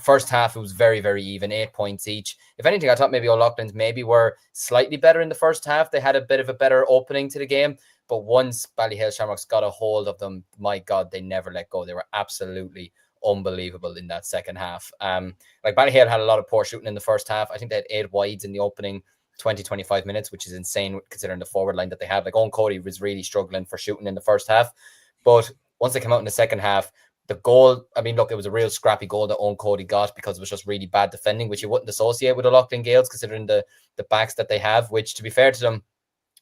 S2: First half, it was very, very even, 8 points each. If anything, I thought maybe O'Loughlin's maybe were slightly better in the first half. They had a bit of a better opening to the game. But once Ballyhale Shamrocks got a hold of them, my God, they never let go. They were absolutely unbelievable in that second half. Like Ballyhale had a lot of poor shooting in the first half. I think they had 8 wides in the opening 20-25 minutes, which is insane considering the forward line that they have. Like Owen Cody was really struggling for shooting in the first half. But once they came out in the second half, the goal, I mean, look, it was a real scrappy goal that Owen Cody got because it was just really bad defending, which you wouldn't associate with O'Loughlin Gales considering the backs that they have, which, to be fair to them,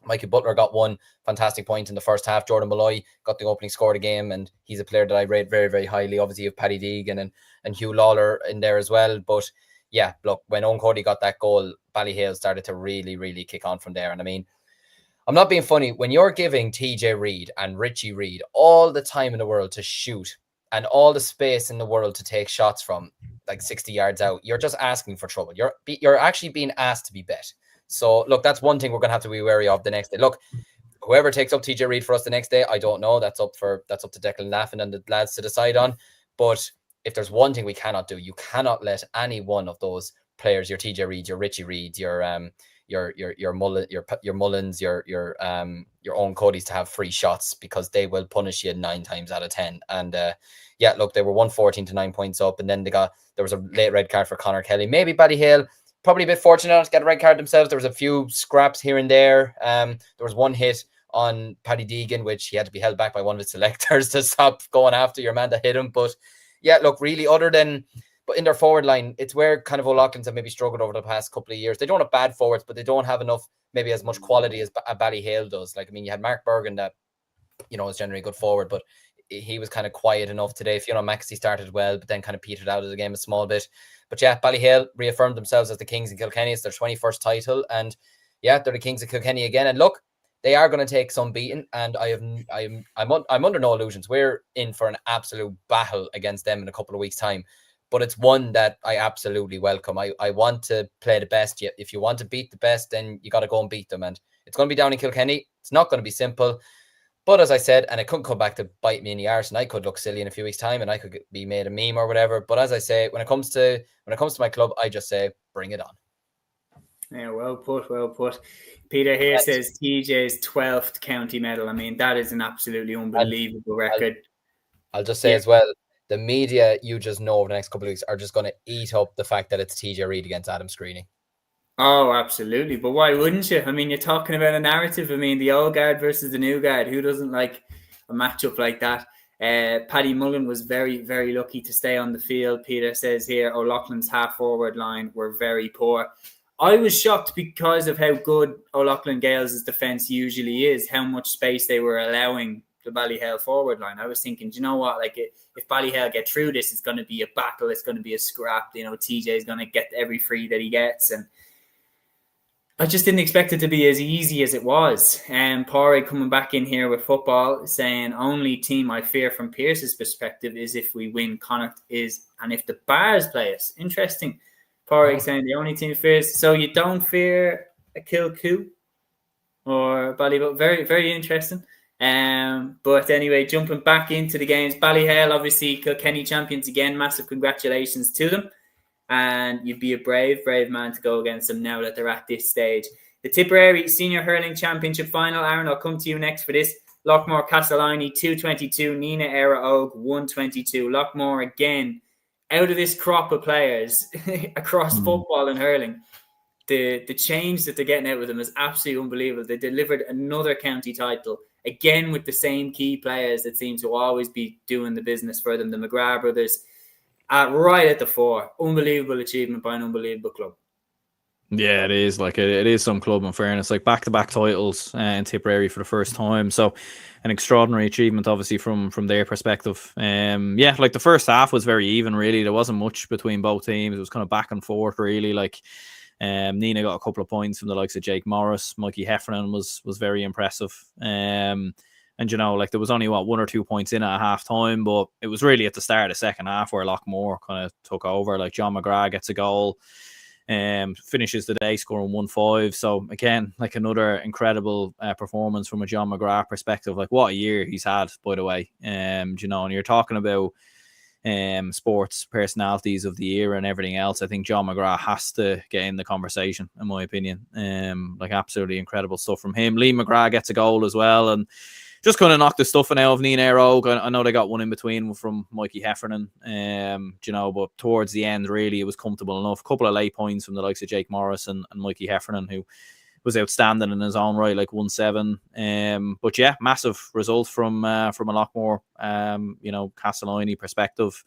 S2: Mikey Butler got one fantastic point in the first half. Jordan Malloy got the opening score of the game, and he's a player that I rate very, very highly. Obviously, you have Paddy Deegan and Hugh Lawler in there as well. But yeah, look, when Owen Cody got that goal, Ballyhale started to really, really kick on from there. And I mean, I'm not being funny. When you're giving TJ Reid and Richie Reid all the time in the world to shoot and all the space in the world to take shots from like 60 yards out, you're just asking for trouble. You're actually being asked to be bet. So look, that's one thing we're going to have to be wary of the next day. Look, whoever takes up TJ Reid for us the next day, I don't know. That's up to Declan Laffin and the lads to decide on. But if there's one thing we cannot do, you cannot let any one of those players, your TJ Reid, your Richie Reid, your Mullins, your own Codys, to have free shots, because they will punish you 9 times out of 10. And yeah, look, they were 114 to 9 points up, and then there was a late red card for Conor Kelly. Maybe Ballyhale probably a bit fortunate not to get a red card themselves. There was a few scraps here and there. There was one hit on Paddy Deegan, which he had to be held back by one of his selectors to stop going after your man that hit him. But yeah, look, really, but in their forward line, it's where kind of O'Loughlin's have maybe struggled over the past couple of years. They don't have bad forwards, but they don't have enough, maybe as much quality as Ballyhale does. Like, I mean, you had Mark Bergen that, is generally a good forward, but he was kind of quiet enough today. Fiona Maxey started well, but then kind of petered out of the game a small bit. But yeah, Ballyhale reaffirmed themselves as the Kings of Kilkenny. It's their 21st title, and yeah, they're the Kings of Kilkenny again. And look, they are going to take some beating, and I'm under no illusions. We're in for an absolute battle against them in a couple of weeks' time. But it's one that I absolutely welcome. I want to play the best. If you want to beat the best, then you got to go and beat them. And it's going to be down in Kilkenny. It's not going to be simple. But as I said, and it couldn't come back to bite me in the arse, and I could look silly in a few weeks' time, and I could be made a meme or whatever. But as I say, when it comes to my club, I just say, bring it on.
S1: Yeah, well put. Peter here says TJ's 12th county medal. I mean, that is an absolutely unbelievable record.
S2: I'll just say as well, the media, you just know, over the next couple of weeks are just going to eat up the fact that it's TJ Reid against Adam Screeney.
S1: Oh, absolutely. But why wouldn't you? I mean, you're talking about a narrative. I mean, the old guard versus the new guard. Who doesn't like a matchup like that? Paddy Mullen was very, very lucky to stay on the field. Peter says here, O'Loughlin's half-forward line were very poor. I was shocked because of how good O'Loughlin Gales' defence usually is, how much space they were allowing the Ballyhale forward line. I was thinking, do you know what? Like, if Ballyhale get through this, it's going to be a battle. It's going to be a scrap. TJ is going to get every free that he gets. And I just didn't expect it to be as easy as it was. And Pádraig coming back in here with football, saying only team I fear from Pierce's perspective is if we win Connacht and if the Bars play us. Interesting. Pádraig saying the only team fears. So you don't fear a Kilcoo or Ballyhale? Very, very interesting. But anyway, jumping back into the games, Ballyhale, obviously Kilkenny champions again. Massive congratulations to them. And you'd be a brave man to go against them now that they're at this stage. The Tipperary Senior Hurling Championship Final. Aaron, I'll come to you next for this. Lockmore Castleiney 222, Nina Era Og 122. Lockmore again, out of this crop of players across football and hurling. The change that they're getting out of them is absolutely unbelievable. They delivered another county title, again with the same key players that seem to always be doing the business for them, the McGrath brothers, right at the fore. Unbelievable achievement by an unbelievable club.
S3: Yeah, it is. Like, it is some club, in fairness. Like, back-to-back titles in Tipperary for the first time. So, an extraordinary achievement, obviously, from their perspective. Yeah, like, the first half was very even, really. There wasn't much between both teams. It was kind of back and forth, really. Like, Nina got a couple of points from the likes of Jake Morris. Mikey Heffernan was very impressive. And, like, there was only, 1 or 2 points in at half time, but it was really at the start of the second half where Lockmore kind of took over. Like, John McGrath gets a goal. Finishes the day scoring 1-5. So again, like another incredible performance from a John McGrath perspective. Like what a year he's had, by the way. And you're talking about sports personalities of the year and everything else. I think John McGrath has to get in the conversation, in my opinion. Like absolutely incredible stuff from him. Liam McGrath gets a goal as well, and just kind of knocked the stuffing out of Nina Erogue. I know they got one in between from Mikey Heffernan, but towards the end, really, it was comfortable enough. A couple of late points from the likes of Jake Morris and Mikey Heffernan, who was outstanding in his own right, like 1-7. But yeah, massive result from a Lockmore, Castellini perspective.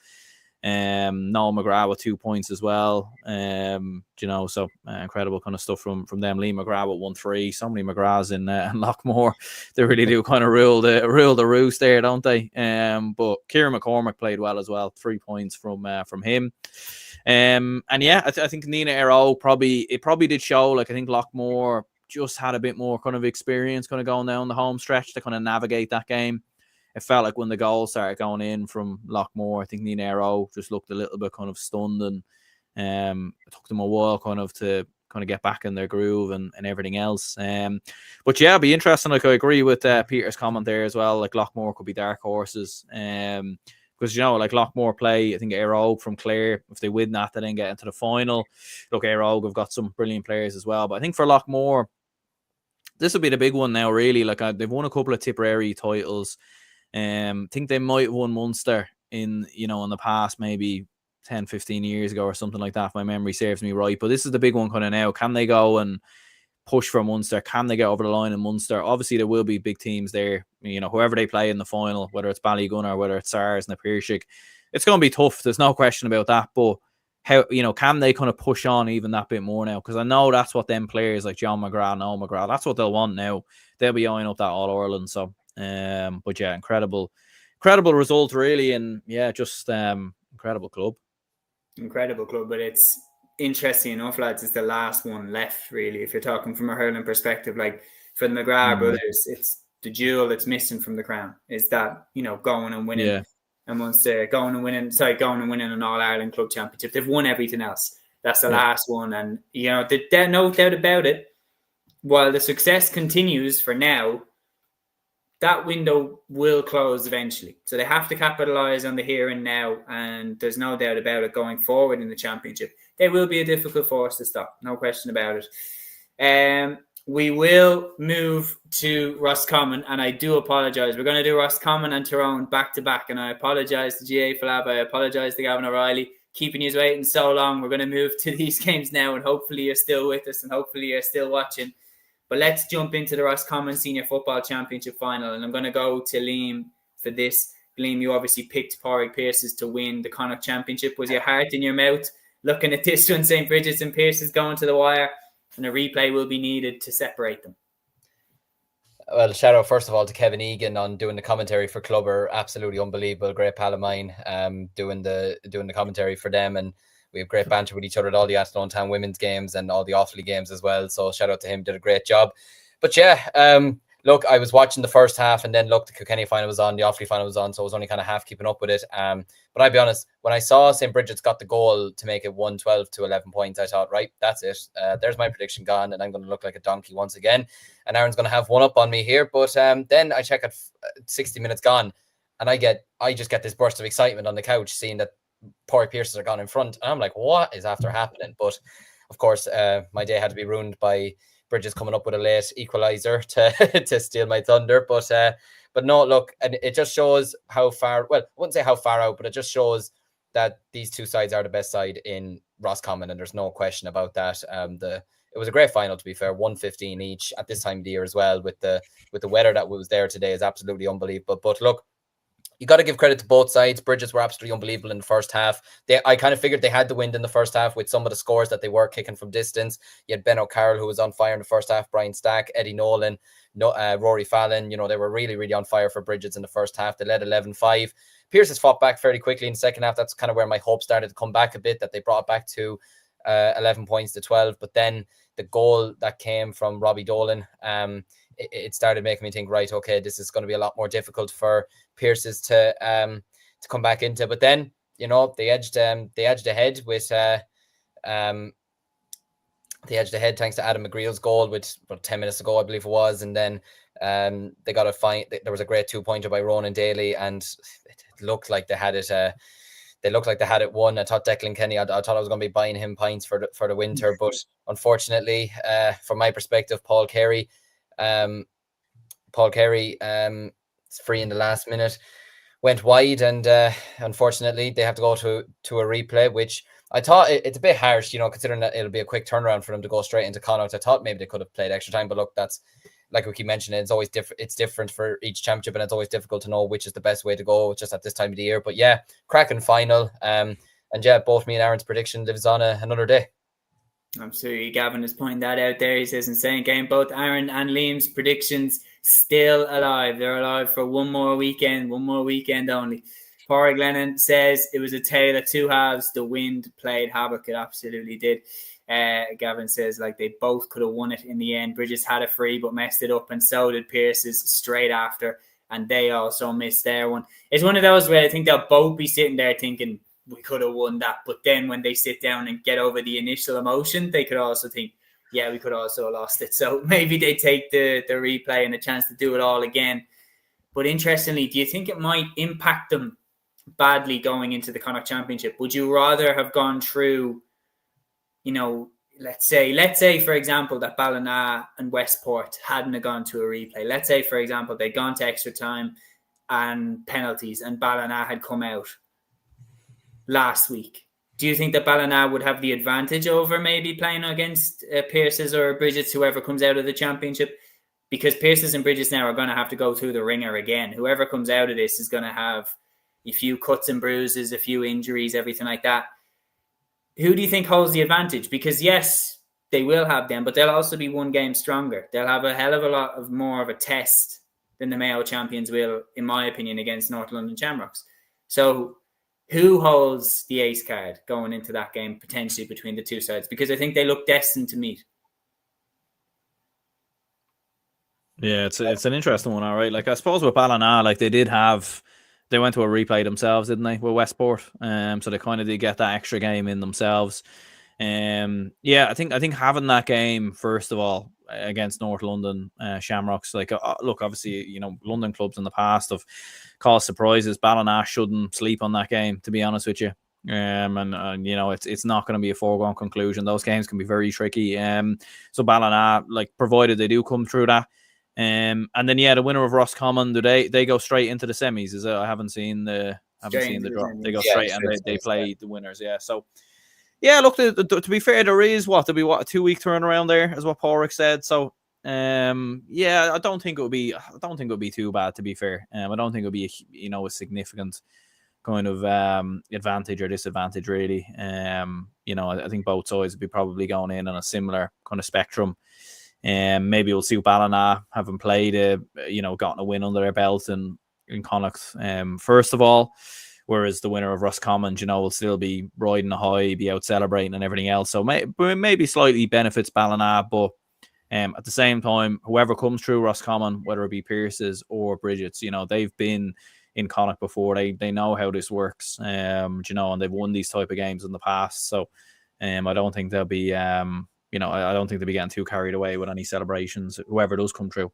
S3: Noel McGrath with 2 points as well. So incredible kind of stuff from them. Lee McGrath with 1-3. So many McGraths in Lockmore. They really do kind of rule the roost there, don't they? But Kieran McCormick played well as well. 3 points from him. And yeah, I think Nina Erogue probably did show. Like I think Lockmore just had a bit more kind of experience kind of going down the home stretch to kind of navigate that game. It felt like when the goals started going in from Lockmore, I think Nina Erogue just looked a little bit kind of stunned, and it took them a while kind of to kind of get back in their groove and everything else. But yeah, it'll be interesting. Like I agree with Peter's comment there as well. Like Lockmore could be dark horses. Because, like Lockmore play, I think Erogue from Clare, if they win that, they then get into the final. Look, Erogue have got some brilliant players as well. But I think for Lockmore, this will be the big one now, really. Like they've won a couple of Tipperary titles. I think they might have won Munster in the past, maybe 10, 15 years ago or something like that, if my memory serves me right. But this is the big one kind of now. Can they go and push for Munster? Can they get over the line in Munster? Obviously, there will be big teams there. Whoever they play in the final, whether it's Ballygunner or whether it's SARS and the Piershig, it's going to be tough. There's no question about that. But how can they kind of push on even that bit more now? Because I know that's what them players like John McGrath, Noel McGrath, that's what they'll want now. They'll be eyeing up that All-Ireland. So, but yeah, incredible result really, and yeah, just incredible club.
S1: But it's interesting enough, lads, it's the last one left, really, if you're talking from a hurling perspective. Like for the McGrath brothers, it's the jewel that's missing from the crown, is that going and winning and Munster, going and winning an All-Ireland Club Championship. They've won everything else. That's the last one, and there's no doubt about it. While the success continues for now, that window will close eventually. So they have to capitalise on the here and now, and there's no doubt about it going forward in the championship. They will be a difficult force to stop, no question about it. We will move to Roscommon, and I do apologise. We're going to do Roscommon and Tyrone back-to-back, and I apologise to GA Falab, I apologise to Gavin O'Reilly, keeping you waiting so long. We're going to move to these games now, and hopefully you're still with us, and hopefully you're still watching. But let's jump into the Roscommon Senior Football Championship final. And I'm going to go to Liam for this. Liam, you obviously picked Pádraig Pearses to win the Connacht Championship. Was your heart in your mouth looking at this one? St. Bridget's and Pearses going to the wire, and a replay will be needed to separate them.
S2: Well, shout out first of all to Kevin Egan on doing the commentary for Clubber. Absolutely unbelievable. Great pal of mine doing the commentary for them. And we have great banter with each other at all the Athlone Town women's games and all the Offaly games as well. So shout out to him, did a great job. But yeah, look, I was watching the first half, and then look, the Kilkenny final was on, the Offaly final was on, so I was only kind of half keeping up with it. But I'll be honest, when I saw St. Bridget's got the goal to make it 112 to 11 points, I thought, right, that's it. There's my prediction gone, and I'm going to look like a donkey once again. And Aaron's going to have one up on me here. But then I check at 60 minutes gone, and I just get this burst of excitement on the couch, seeing that Pádraig Pearses are gone in front, and I'm like, what is after happening? But of course, my day had to be ruined by Bridges coming up with a late equaliser to steal my thunder. But no, look, and it just shows how far, well, I wouldn't say how far out, but it just shows that these two sides are the best side in Roscommon, and there's no question about that. It was a great final, to be fair, 115 each at this time of the year as well, with the weather that was there today is absolutely unbelievable. But look, you got to give credit to both sides. Bridges were absolutely unbelievable in the first half. I kind of figured they had the wind in the first half with some of the scores that they were kicking from distance. You had Ben O'Carroll, who was on fire in the first half, Brian Stack, Eddie Nolan, Rory Fallon. They were really, really on fire for Bridges in the first half. They led 11-5. Pearses fought back fairly quickly in the second half. That's kind of where my hope started to come back a bit, that they brought it back to 11 points to 12. But then the goal that came from Robbie Dolan, it started making me think, right, okay, this is going to be a lot more difficult for Pearses to come back into. But then, they edged ahead with They edged ahead thanks to Adam McGreal's goal, which about 10 minutes ago, I believe it was. And then they got a fine. There was a great 2-pointer by Ronan Daly, and it looked like they had it. They looked like they had it won. I thought Declan Kenny, I thought I was going to be buying him pints for the winter, but unfortunately, from my perspective, Paul Carey, it's free in the last minute, went wide, and unfortunately, they have to go to a replay, which I thought it's a bit harsh, considering that it'll be a quick turnaround for them to go straight into Connacht. I thought maybe they could have played extra time, but look, that's like we keep mentioning, it's always different. It's different for each championship, and it's always difficult to know which is the best way to go just at this time of the year. But yeah, cracking final. And yeah, both me and Aaron's prediction lives on another day.
S1: Absolutely. Gavin is pointing that out there. He says, insane game. Both Aaron and Liam's predictions still alive. They're alive for one more weekend only. Pádraig Lennon says it was a tale of two halves. The wind played havoc. It absolutely did. Gavin says like they both could have won it in the end. Bridges had a free but messed it up, and so did Pearce's straight after, and they also missed their one. It's one of those where I think they'll both be sitting there thinking we could have won that, but then when they sit down and get over the initial emotion, they could also think, yeah, we could also have lost it. So maybe they take the replay and a chance to do it all again. But interestingly, do you think it might impact them badly going into the Connacht Championship? Would you rather have gone through, let's say, for example, that Ballina and Westport hadn't have gone to a replay. Let's say, for example, they'd gone to extra time and penalties and Ballina had come out last week. Do you think that Ballina would have the advantage over maybe playing against Pearce's or Bridget's, whoever comes out of the championship? Because Pearce's and Bridget's now are going to have to go through the ringer again. Whoever comes out of this is going to have a few cuts and bruises, a few injuries, everything like that. Who do you think holds the advantage? Because yes, they will have them, but they'll also be one game stronger. They'll have a hell of a lot of more of a test than the Mayo champions will, in my opinion, against North London Shamrocks. So who holds the ace card going into that game potentially between the two sides? Because I think they look destined to meet.
S3: Yeah, it's an interesting one, all right. Like I suppose with Ballina, like they went to a replay themselves, didn't they, with Westport? So they kind of did get that extra game in themselves. I think having that game first of all against North London Shamrocks, like look, obviously London clubs in the past have caused surprises. Ballina shouldn't sleep on that game, to be honest with you. It's not going to be a foregone conclusion. Those games can be very tricky. So Ballina, like provided they do come through that. And then the winner of Roscommon, do they go straight into the semis? Is it? I haven't seen the draw. They go straight and they play the winners. Yeah. So yeah, look, to be fair, there'll be a 2-week turnaround there, as what Pádraig said. So I don't think it would be too bad, to be fair. I don't think it would be a significant kind of advantage or disadvantage really. I think both sides would be probably going in on a similar kind of spectrum. Maybe we'll see Ballina having played, gotten a win under their belt in Connacht, first of all, whereas the winner of Roscommon, will still be riding a high, be out celebrating and everything else. So maybe slightly benefits Ballina, but at the same time, whoever comes through Roscommon, whether it be Pearce's or Bridget's, they've been in Connacht before. They know how this works, and they've won these type of games in the past. So I don't think they'll be I don't think they'll be getting too carried away with any celebrations, whoever does come through.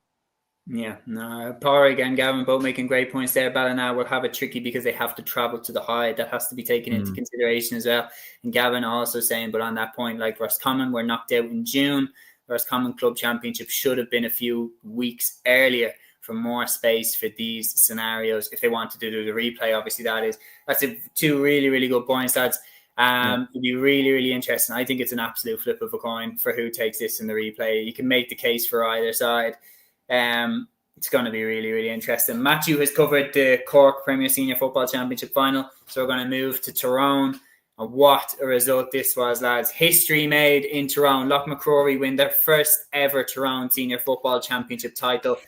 S1: Yeah, no, Pádraig and Gavin both making great points there. Ballina will have it tricky because they have to travel to the high. That has to be taken into consideration as well. And Gavin also saying, but on that point, like Roscommon were knocked out in June. Roscommon Club Championship should have been a few weeks earlier for more space for these scenarios. If they wanted to do the replay, obviously that's two really, really good points, lads. It'd be really, really interesting. I think it's an absolute flip of a coin for who takes this in the replay. You can make the case for either side. It's going to be really, really interesting. Matthew has covered the Cork Premier Senior Football Championship final, so we're going to move to Tyrone. And what a result this was, lads. History made in Tyrone. Loch McCrory win their first ever Tyrone Senior Football Championship title,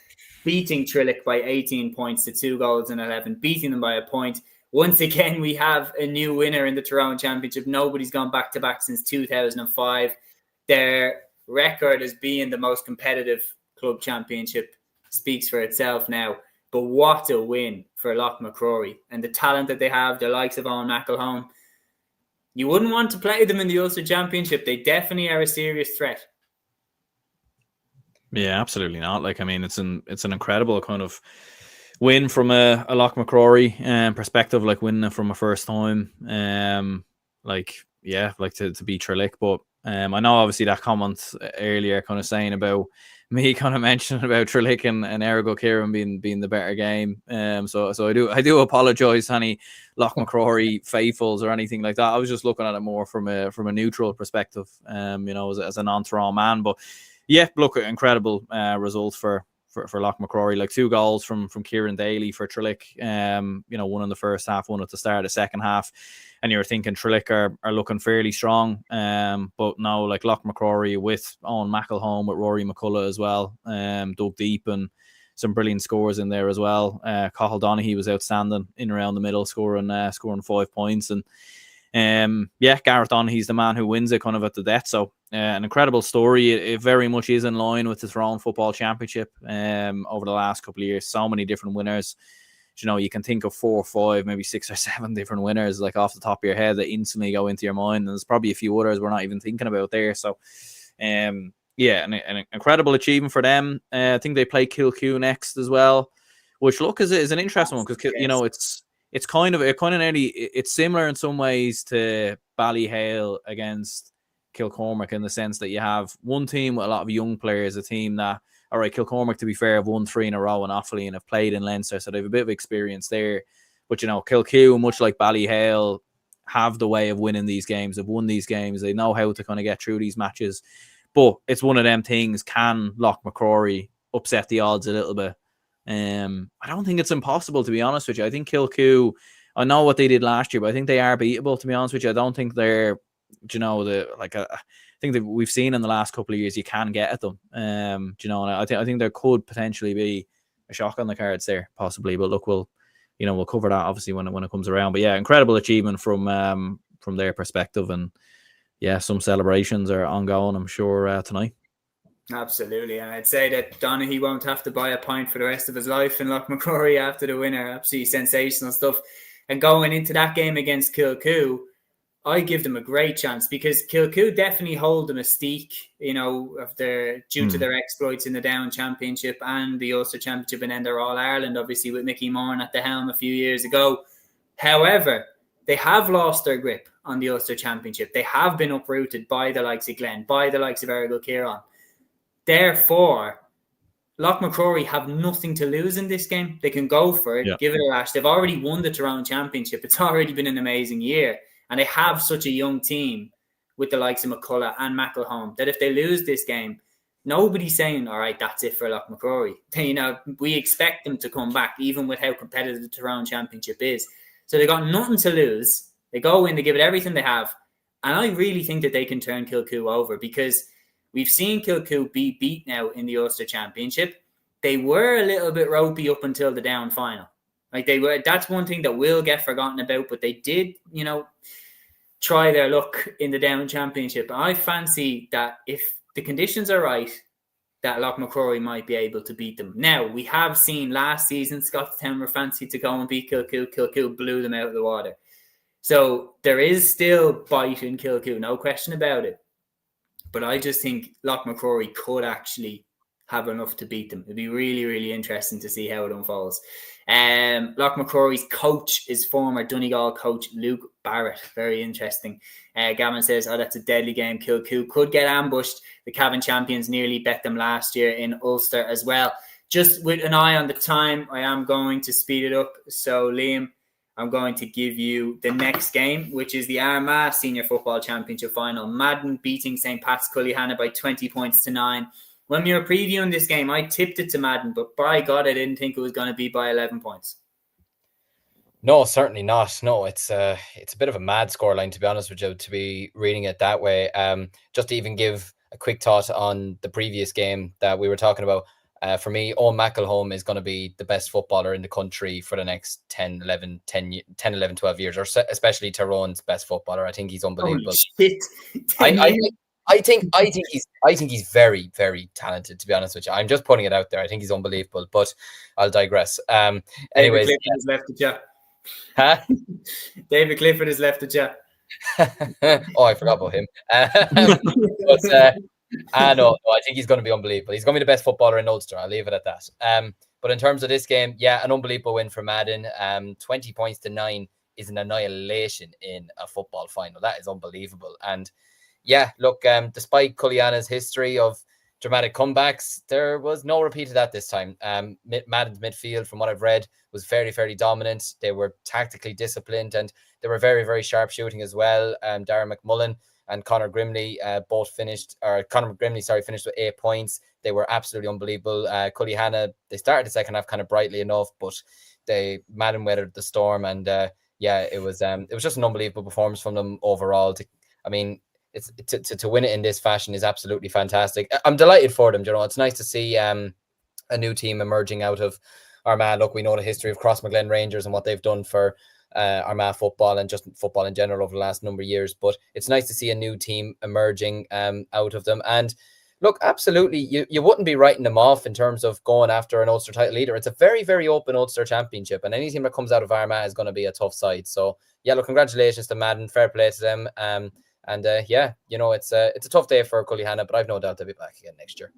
S1: beating Trillick by 18 points to 2 goals and 11, beating them by a point. Once again, we have a new winner in the Tyrone Championship. Nobody's gone back-to-back since 2005. Their record as being the most competitive club championship speaks for itself now. But what a win for Loch McCrory. And the talent that they have, the likes of Owen McElhone. You wouldn't want to play them in the Ulster Championship. They definitely are a serious threat.
S3: Yeah, absolutely not. Like, I memean, it's an incredible kind of win from a Loch McCrory perspective, like winning it from a first time. Like, yeah, like to beat Tralee. But I know obviously that comment earlier kind of saying about me kind of mentioning about Tralee and Ergo Kieran being the better game. So I do apologise to any Loch McCrory faithfuls or anything like that. I was just looking at it more from a neutral perspective, as a non-Toronto man. But yeah, look, incredible result for Loch McCrory. Like 2 goals from Kieran Daly for Tralee. One in the first half, one at the start of the second half. And you're thinking Tralee are looking fairly strong. But no, like Loch McCrory with Owen McElhone, with Rory McCullough as well, dug deep, and some brilliant scores in there as well. Cathal Donaghy was outstanding in around the middle, scoring 5 points. And Gareth Donaghy's the man who wins it kind of at the death. So an incredible story. It very much is in line with the Tyrone Football Championship over the last couple of years. So many different winners. You can think of 4 or 5, maybe 6 or 7 different winners like off the top of your head that instantly go into your mind. And there's probably a few others we're not even thinking about there. So an incredible achievement for them. I think they play Kilcoo next as well, which is an interesting one because it's kind of nearly, it's similar in some ways to Ballyhale against Kilcormac in the sense that you have one team with a lot of young players, a team that, all right, Kilcormac, to be fair, have won 3 in a row in Offaly and have played in Leinster, so they have a bit of experience there. But, Kilcoo, much like Ballyhale, have the way of winning these games. They've won these games. They know how to kind of get through these matches. But it's one of them things. Can Loch McCrory upset the odds a little bit? I don't think it's impossible, to be honest with you. I think Kilcoo, I know what they did last year, but I think they are beatable, to be honest with you. I don't think they're, I think that we've seen in the last couple of years you can get at them. And I think there could potentially be a shock on the cards there, possibly. But look, we'll cover that obviously when it comes around. But yeah, incredible achievement from their perspective, and yeah, some celebrations are ongoing, I'm sure, tonight.
S1: Absolutely, and I'd say that Donaghy won't have to buy a pint for the rest of his life in Loch McCrory after the winner. Absolutely sensational stuff. And going into that game against Kilcoo, I give them a great chance because Kilcoo definitely hold the mystique, due to their exploits in the Down Championship and the Ulster Championship, and then they're All Ireland, obviously with Mickey Moran at the helm a few years ago. However, they have lost their grip on the Ulster Championship. They have been uprooted by the likes of Glen, by the likes of Ergo Kieran. Therefore, Loch McCrory have nothing to lose in this game. They can go for it, give it a lash. They've already won the Tyrone Championship. It's already been an amazing year. And they have such a young team with the likes of McCullough and McElhone that if they lose this game, nobody's saying, all right, that's it for Loch McCrory. We expect them to come back, even with how competitive the Tyrone Championship is. So they got nothing to lose. They go in, they give it everything they have. And I really think that they can turn Kilcoo over because we've seen Kilcoo be beat now in the Ulster Championship. They were a little bit ropey up until the Down final. Like they were, that's one thing that will get forgotten about, but they did, try their luck in the Down Championship. I fancy that if the conditions are right, that Loch McCrory might be able to beat them. Now, we have seen last season, Scottstown were fancied to go and beat Kilcoo. Kilcoo blew them out of the water. So there is still bite in Kilcoo, no question about it. But I just think Loch McCrory could actually have enough to beat them. It'd be really, really interesting to see how it unfolds. Loch McCrory's coach is former Donegal coach Luke Barrett. Very interesting. Gavin says, that's a deadly game. Kilcoo could get ambushed. The Cavan champions nearly bet them last year in Ulster as well. Just with an eye on the time, I am going to speed it up. So, Liam, I'm going to give you the next game, which is the Armagh Senior Football Championship Final. Madden beating St. Pat's Cúilín by 20 points to 9. When we were previewing this game, I tipped it to Madden, but by God, I didn't think it was going to be by 11 points.
S2: No, certainly not. No, it's a bit of a mad scoreline, to be honest with you, to be reading it that way. Just to even give a quick thought on the previous game that we were talking about, for me, Owen McElhone is going to be the best footballer in the country for the next 10, 11, 12 years, or especially Tyrone's best footballer. I think he's unbelievable.
S1: Holy shit.
S2: I think he's very, very talented, to be honest with you. I'm just putting it out there. I think he's unbelievable, but I'll digress. Anyways,
S1: David Clifford has left the chat.
S2: Huh?
S1: David Clifford has left the chat.
S2: Oh, I forgot about him. No, I think he's going to be unbelievable. He's going to be the best footballer in Ulster. I'll leave it at that. But in terms of this game, yeah, an unbelievable win for Madden. 20 points to 9 is an annihilation in a football final. That is unbelievable. And yeah, look, despite Cúilíne's history of dramatic comebacks, there was no repeat of that this time. Madden's midfield, from what I've read, was very, very dominant. They were tactically disciplined, and they were very, very sharp shooting as well. Darren McMullen and Conor Grimley finished with 8 points. They were absolutely unbelievable. Cúilín, they started the second half kind of brightly enough, but Madden weathered the storm, and it was just an unbelievable performance from them overall. To win it in this fashion is absolutely fantastic. I'm delighted for them. It's nice to see a new team emerging out of Armagh. Look, we know the history of Crossmaglen Rangers and what they've done for Armagh football and just football in general over the last number of years. But it's nice to see a new team emerging out of them. And look, absolutely, you wouldn't be writing them off in terms of going after an Ulster title either. It's a very, very open Ulster championship, and any team that comes out of Armagh is going to be a tough side. So yeah, look, congratulations to Madden. Fair play to them. It's a tough day for Cúilín, but I've no doubt they'll be back again next year.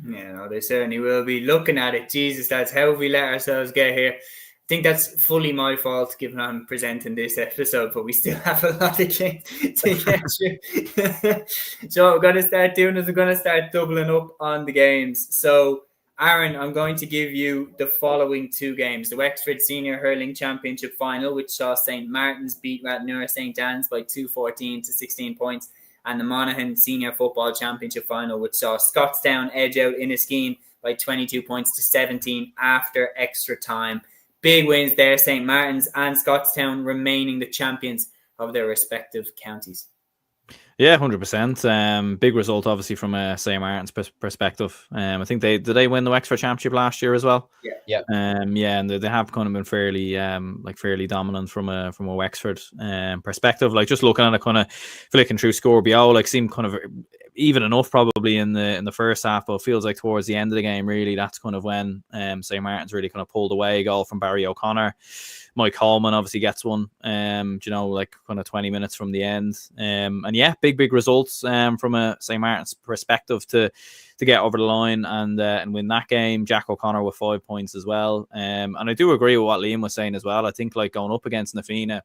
S1: Yeah, no, they certainly will be. Looking at it, Jesus, that's how we let ourselves get here. I think that's fully my fault, given I'm presenting this episode, but we still have a lot of games to get through. So what we're going to start doing is we're going to start doubling up on the games. So Aaron, I'm going to give you the following two games. The Wexford Senior Hurling Championship Final, which saw St. Martin's beat Rathnure St. Anne's by 2-14 to 16 points. And the Monaghan Senior Football Championship Final, which saw Scottstown edge out Inniskeen by 22 points to 17 after extra time. Big wins there, St. Martin's and Scottstown remaining the champions of their respective counties.
S3: Yeah, 100%. Big result, obviously, from a St. Martin's perspective. I think they win the Wexford Championship last year as well.
S2: Yeah.
S3: And they have kind of been fairly dominant from a Wexford perspective. Like, just looking at it, kind of flicking through Scorpio, seemed kind of even enough probably in the first half, but it feels like towards the end of the game, really, that's kind of when St. Martin's really kind of pulled away. A goal from Barry O'Connor. Mike Coleman obviously gets one, kind of 20 minutes from the end. Big results from a St. Martin's perspective to get over the line and win that game. Jack O'Connor with 5 points as well. And I do agree with what Liam was saying as well. I think going up against Nafina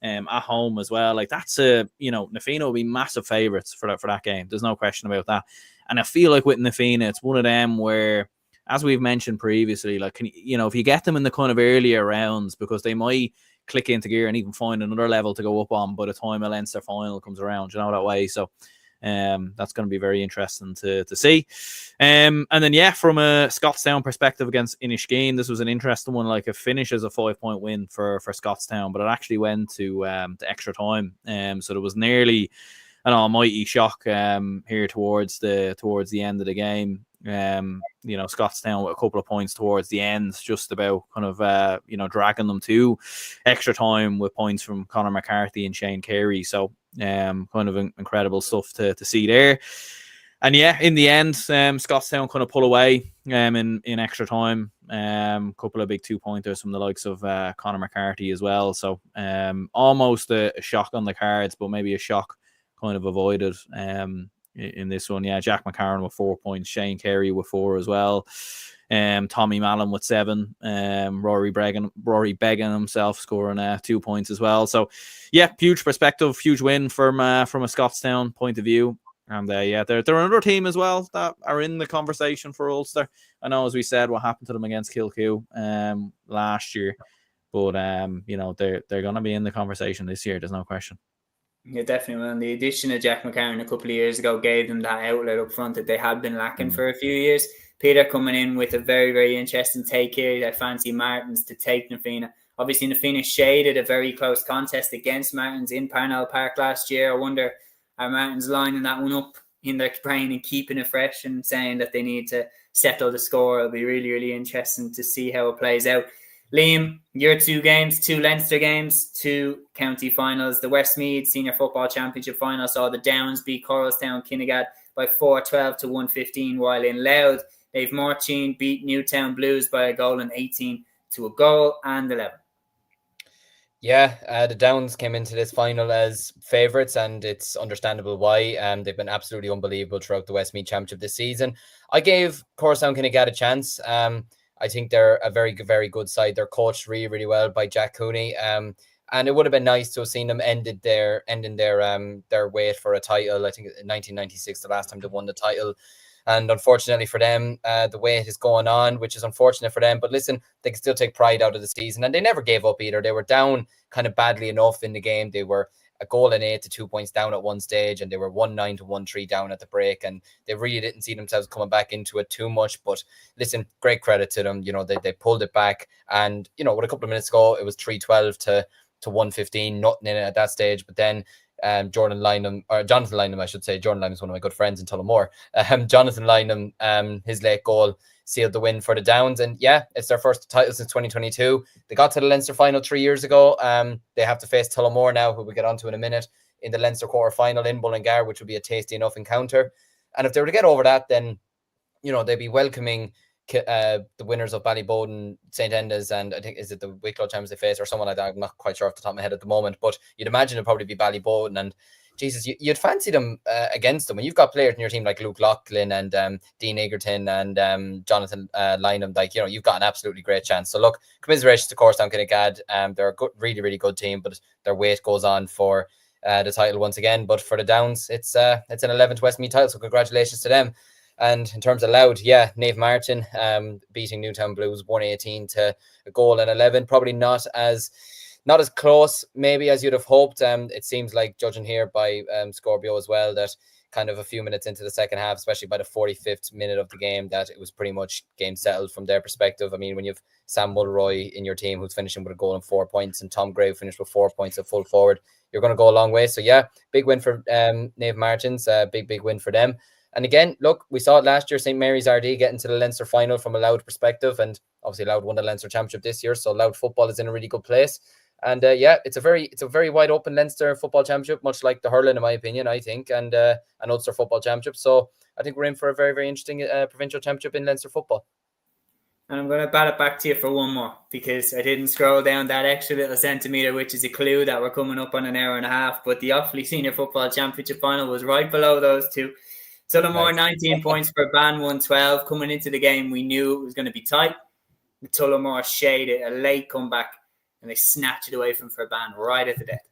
S3: at home as well, that's Nafina will be massive favourites for that game. There's no question about that. And I feel like with Nafina, it's one of them where, as we've mentioned previously, if you get them in the kind of earlier rounds, because they might click into gear and even find another level to go up on by the time a Leinster final comes around, that way. So that's going to be very interesting to see. From a Scottstown perspective against Inniskeen, this was an interesting one. It finishes a 5-point win for Scottstown, but it actually went to extra time. So there was nearly an almighty shock here towards the end of the game. Scottstown with a couple of points towards the end, just about kind of dragging them to extra time with points from Conor McCarthy and Shane Carey. So kind of incredible stuff to see there. And in the end, Scottstown kind of pull away in extra time. Couple of big 2-pointers from the likes of Conor McCarthy as well. So almost a shock on the cards, but maybe a shock kind of avoided in this one. Jack McCarron with 4 points, Shane Carey with 4 as well, Tommy Mallon with 7, Rory Began himself scoring 2 points as well. So huge perspective, huge win from a Scottstown point of view. And they're another team as well that are in the conversation for Ulster. I know, as we said, what happened to them against Kilcoo last year, but they're going to be in the conversation this year. There's no question.
S1: Yeah, definitely. And the addition of Jack McCarron a couple of years ago gave them that outlet up front that they had been lacking for a few years. Peter coming in with a very, very interesting take here. I fancy Martins to take Nafina. Obviously, Nafina shaded a very close contest against Martins in Parnell Park last year. I wonder, are Martins lining that one up in their brain and keeping it fresh and saying that they need to settle the score? It'll be really, really interesting to see how it plays out. Liam, your 2 games, 2 Leinster games, 2 county finals. The Westmeath Senior Football Championship final saw the Downs beat Coralstown Kinnegad by 4-12 to 115, while in Louth, Dave Morchine beat Newtown Blues by a goal and 18 to a goal and 11.
S2: Yeah, the Downs came into this final as favourites, and it's understandable why. They've been absolutely unbelievable throughout the Westmeath Championship this season. I gave Coruscant Kinnegad a chance. I think they're a very, very good side. They're coached really, really well by Jack Cooney. And it would have been nice to have seen them ending their wait for a title. I think in 1996, the last time they won the title. And unfortunately for them, the wait is going on, which is unfortunate for them. But listen, they can still take pride out of the season. And they never gave up either. They were down kind of badly enough in the game. They were a goal and 8 to 2 points down at one stage, and they were 1-9 to 1-3 down at the break. And they really didn't see themselves coming back into it too much. But listen, great credit to them. They pulled it back. And, with a couple of minutes ago, it was 3-12 to 115, nothing in it at that stage. But then Jonathan Lynham, I should say. Jordan Lynham is one of my good friends in Tullamore. Jonathan Lynham, his late goal sealed the win for the Downs. And yeah, it's their first title since 2022. They got to the Leinster final 3 years ago. They have to face Tullamore now, who we'll get onto in a minute, in the Leinster quarter final in Mullingar, which would be a tasty enough encounter. And if they were to get over that, then, they'd be welcoming the winners of Ballyboden, St. Enda's, and I think, is it the Wicklow champions they face or someone like that? I'm not quite sure off the top of my head at the moment, but you'd imagine it'd probably be Ballyboden. And Jesus, you'd fancy them against them. When you've got players in your team like Luke Loughlin and Dean Egerton and Jonathan Lynham, you've got an absolutely great chance. So look, commiserations to Coruscant Kinnegad. They're a good, really, really good team, but their wait goes on for the title once again. But for the Downs, it's an 11th Westmeath title, so congratulations to them. And in terms of Loud, yeah, Nave Martin beating Newtown Blues 118 to a goal and 11. Probably not as close maybe as you'd have hoped. It seems like, judging here by Scorpio as well, that kind of a few minutes into the second half, especially by the 45th minute of the game, that it was pretty much game settled from their perspective. I mean, when you have Sam Mulroy in your team who's finishing with a goal and 4 points, and Tom Gray finished with 4 points at full forward, you're going to go a long way. So yeah, big win for Nave Martins, big win for them. And again, look, we saw it last year, St. Mary's RD getting to the Leinster final from a Loud perspective, and obviously Loud won the Leinster Championship this year, so Loud football is in a really good place. And yeah, it's a very wide open Leinster football championship, much like the Hurling, in my opinion, I think, and an Ulster football championship. So I think we're in for a very, very interesting provincial championship in Leinster football.
S1: And I'm going to bat it back to you for one more, because I didn't scroll down that extra little centimetre, which is a clue that we're coming up on an hour and a half. But the Offaly Senior Football Championship final was right below those two. Tullamore, 19 points for Ban 112. Coming into the game, we knew it was going to be tight. Tullamore shaded a late comeback, and they snatched it away from Furban right at the death.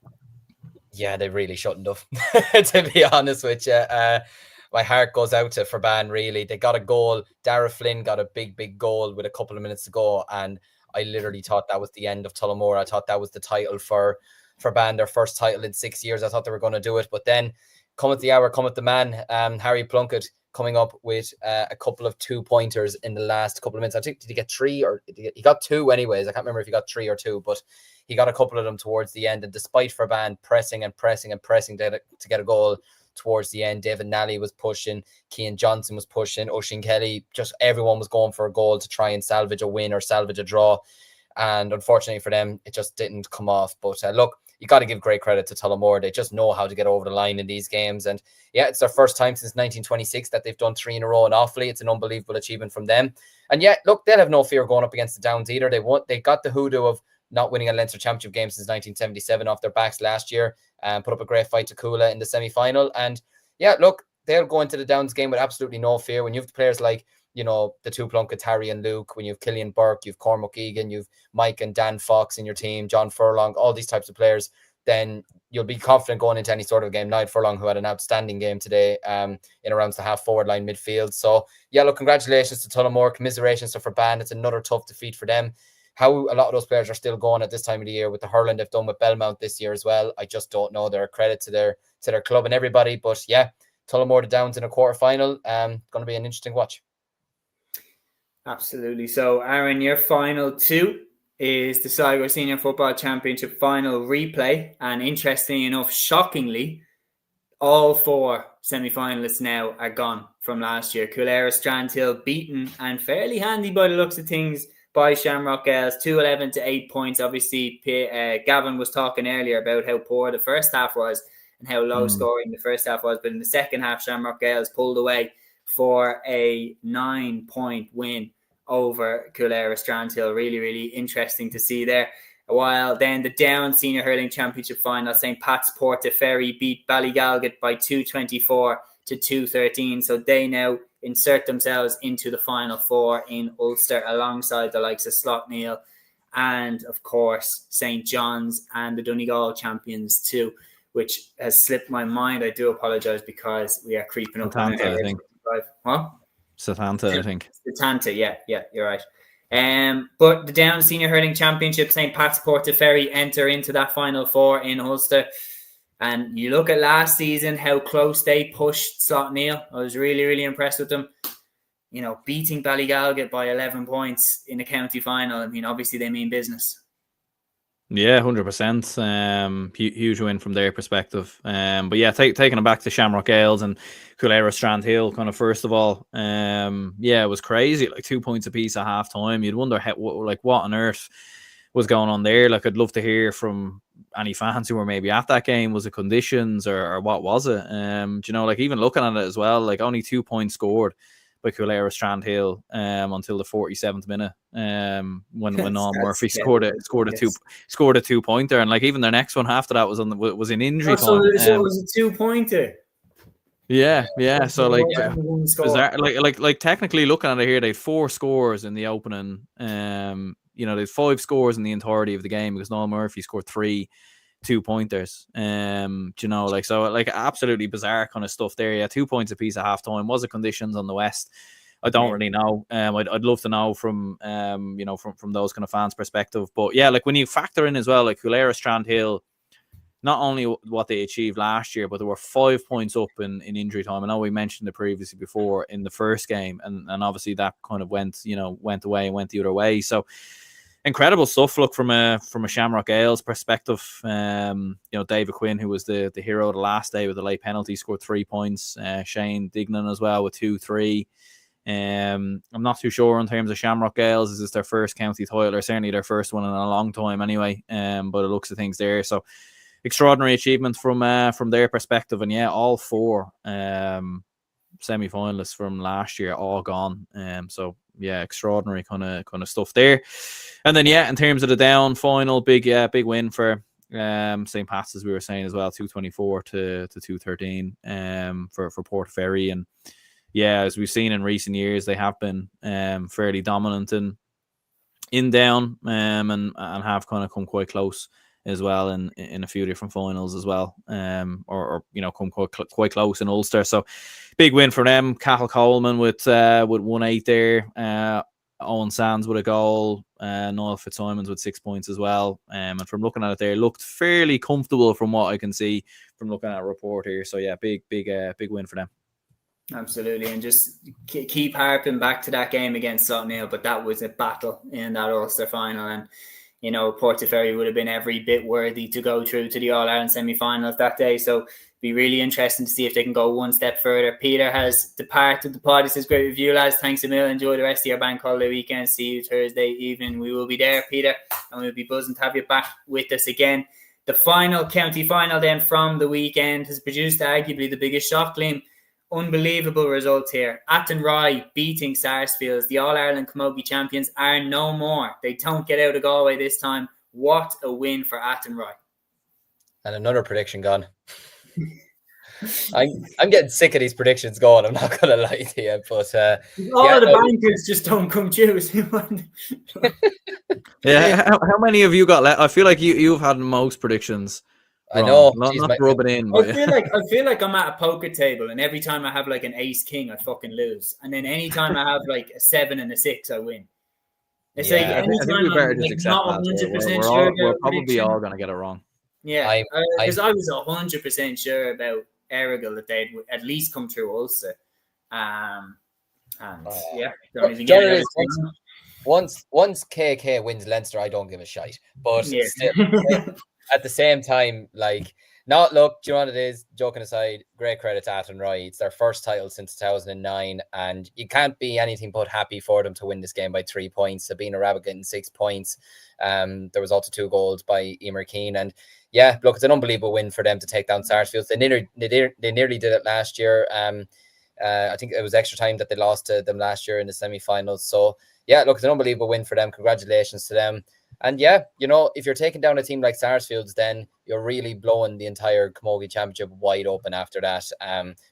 S2: Yeah, they really shouldn't have, to be honest with you. My heart goes out to Furban, really. They got a goal. Dara Flynn got a big goal with a couple of minutes to go, and I literally thought that was the end of Tullamore. I thought that was the title for Furban, their first title in 6 years. I thought they were going to do it, but then cometh the hour, cometh the man. Harry Plunkett coming up with a couple of 2-pointers in the last couple of minutes. I think, did he get 3 or he got 2 anyways? I can't remember if he got 3 or 2, but he got a couple of them towards the end. And despite Furban pressing to get a goal towards the end, David Nally was pushing, Cian Johnson was pushing, Oisin Kelly, just everyone was going for a goal to try and salvage a win or salvage a draw. And unfortunately for them, it just didn't come off. But look, you got to give great credit to Tullamore. They just know how to get over the line in these games. And yeah, it's their first time since 1926 that they've done 3 in a row in Offaly. It's an unbelievable achievement from them. And yeah, look, they'll have no fear going up against the Downs either. They got the hoodoo of not winning a Leinster Championship game since 1977 off their backs last year, and put up a great fight to Cúilín in the semi-final. And yeah, look, they'll go into the Downs game with absolutely no fear. When you have players like, the 2 Plunkets, Harry and Luke, when you have Killian Burke, you've Cormac Egan, you've Mike and Dan Fox in your team, John Furlong, all these types of players, then you'll be confident going into any sort of game. Niall Furlong, who had an outstanding game today in around the half-forward line midfield. So, yeah, look, congratulations to Tullamore. Commiserations to Furban. It's another tough defeat for them. How a lot of those players are still going at this time of the year with the hurling they've done with Belmont this year as well, I just don't know. They're a credit to their club and everybody. But, yeah, Tullamore to Downs in a quarter-final. Going to be an interesting watch.
S1: Absolutely. So, Aaron, your final 2 is the Sligo Senior Football Championship final replay. And interestingly enough, shockingly, all 4 semi-finalists now are gone from last year. Cúilín Strandhill beaten and fairly handy by the looks of things by Shamrock Gales, 2-11 to 8 points. Obviously, Gavin was talking earlier about how poor the first half was and how low scoring the first half was. But in the second half, Shamrock Gales pulled away for a 9-point win over Cúilín Strandhill. Really, really interesting to see there. while then the Down Senior Hurling Championship final, St. Pat's Portaferry beat Ballygalget by 224 to 213. So they now insert themselves into the final four in Ulster alongside the likes of Slough-Neil and, of course, St. John's and the Donegal champions too, which has slipped my mind. I do apologise because we are creeping up on
S3: Satanta, I think.
S1: What?
S3: Satanta, I think.
S1: Satanta, yeah, you're right. But the Down Senior Hurling Championship, St. Pat's Portaferry enter into that final four in Ulster. And you look at last season, how close they pushed Slough-Neil. I was really, really impressed with them. You know, beating Ballygalget by 11 points in the county final. I mean, obviously they mean business.
S3: Yeah, 100%. Huge win from their perspective. But yeah, taking it back to Shamrock Ales and Cúilín Strand Hill, kind of first of all, yeah, it was crazy. Like 2 points apiece at half time. You'd wonder what on earth was going on there. Like, I'd love to hear from any fans who were maybe at that game. Was it conditions or what was it? Do you know, like, even looking at it as well, like only 2 points scored by Cúilín Strand Hill until the 47th minute, when Noel Murphy scored a 2-pointer, and like even their next one after that was in injury time.
S1: So it was a 2-pointer.
S3: Yeah. So like, bizarre, like technically looking at it here, they had 4 scores in the opening. You know, they had 5 scores in the entirety of the game because Noel Murphy scored 3 2-pointers. You know, like, so like absolutely bizarre kind of stuff there. Yeah, 2 points apiece at half time. Was it conditions on the West? I don't really know. I'd love to know from you know, from those kind of fans' perspective. But yeah, like when you factor in as well, like Cúilín Strand Hill, not only what they achieved last year, but they were 5 points up in injury time. I know we mentioned it previously before in the first game, and obviously that kind of went away and went the other way. So incredible stuff. Look, from a Shamrock Ales perspective, you know, David Quinn, who was the hero of the last day with the late penalty, scored 3 points. Shane Dignan as well with 2-3. I'm not too sure in terms of Shamrock Gales. Is this their first county title, or certainly their first one in a long time anyway? But it looks of things there. So extraordinary achievement from their perspective. And yeah, all 4 semi-finalists from last year all gone. So yeah, extraordinary kind of stuff there. And then yeah, in terms of the down final, big win for St. Pat's, as we were saying as well, 224 to 213 for Portaferry. And yeah, as we've seen in recent years, they have been fairly dominant in down and have kind of come quite close as well in a few different finals as well, or you know, come quite close in Ulster. So big win for them. Cathal Coleman with 1-8 there. Owen Sands with a goal. Noel Fitzsimons with 6 points as well. And from looking at it there, looked fairly comfortable from what I can see from looking at a report here. So yeah, big win for them.
S1: Absolutely, and just keep harping back to that game against Slough-Neil, but that was a battle in that Ulster final, and you know, Portaferry would have been every bit worthy to go through to the All-Ireland semi-finals that day. So be really interesting to see if they can go one step further. Peter has departed the pod. He says, great review, lads. Thanks a million. Enjoy the rest of your bank holiday weekend. See you Thursday evening. We will be there, Peter, and we'll be buzzing to have you back with us again. The final county final then from the weekend has produced arguably the biggest shock, Liam. Unbelievable results here. Athenry beating Sarsfields. The All-Ireland Camogie champions are no more. They don't get out of Galway this time. What a win for Athenry.
S2: And another prediction gone. I'm getting sick of these predictions going. I'm not going to lie to you. But
S1: bankers just don't come true.
S3: Yeah, how many of you got left? I feel like you've had most predictions.
S2: I know.
S3: Not rub it in.
S1: But I feel like I'm at a poker table, and every time I have like an ace king, I fucking lose. And then anytime I have like a 7 and a 6, I win. It's like anytime I think we better just accept not 100% sure.
S3: We're probably all going to get it wrong.
S1: Yeah, because I was 100% sure about Errigal that they'd at least come through Ulster. And yeah, don't even get it.
S2: Once KK wins Leinster, I don't give a shite. But still, at the same time, like, do you know what it is? Joking aside, great credit to Athenry. It's their first title since 2009, and you can't be anything but happy for them to win this game by 3 points. Sabina Rabbit getting 6 points. There was also 2 goals by Emer Keane, and yeah, look, it's an unbelievable win for them to take down Sarsfields. They nearly did it last year. I think it was extra time that they lost to them last year in the semi-finals. So yeah, look, it's an unbelievable win for them. Congratulations to them. And yeah, you know, if you're taking down a team like Sarsfields, then you're really blowing the entire Camogie Championship wide open after that.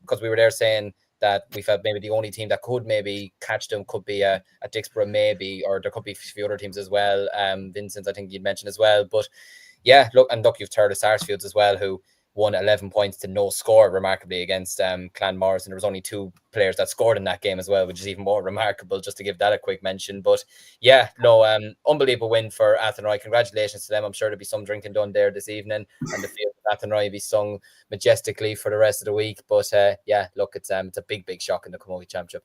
S2: Because we were there saying that we felt maybe the only team that could maybe catch them could be a Dixborough maybe, or there could be a few other teams as well. Vincent, I think you'd mentioned as well. But yeah, look, you've heard of Sarsfields as well, who won 11 points to no score remarkably against Clanmorris, and there was only 2 players that scored in that game as well, which is even more remarkable, just to give that a quick mention. But yeah, no, unbelievable win for Athenry. Congratulations to them. I'm sure there'll be some drinking done there this evening, and the field of Athenry will be sung majestically for the rest of the week. But yeah, look, it's a big shock in the Camogie Championship.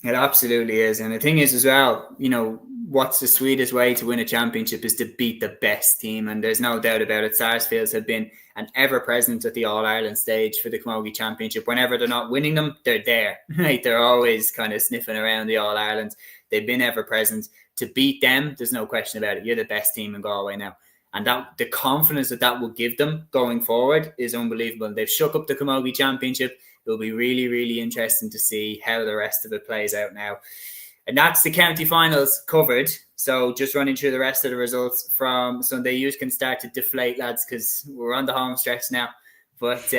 S1: It absolutely is. And the thing is as well, you know, what's the sweetest way to win a championship is to beat the best team. And there's no doubt about it. Sarsfields have been an ever-present at the All-Ireland stage for the Camogie Championship. Whenever they're not winning them, they're there. Right? They're always kind of sniffing around the All-Ireland. They've been ever-present. To beat them, there's no question about it. You're the best team in Galway now. And that the confidence that will give them going forward is unbelievable. They've shook up the Camogie Championship. It'll be really, really interesting to see how the rest of it plays out now. And that's the county finals covered. So just running through the rest of the results from Sunday. You can start to deflate, lads, because we're on the home stretch now. But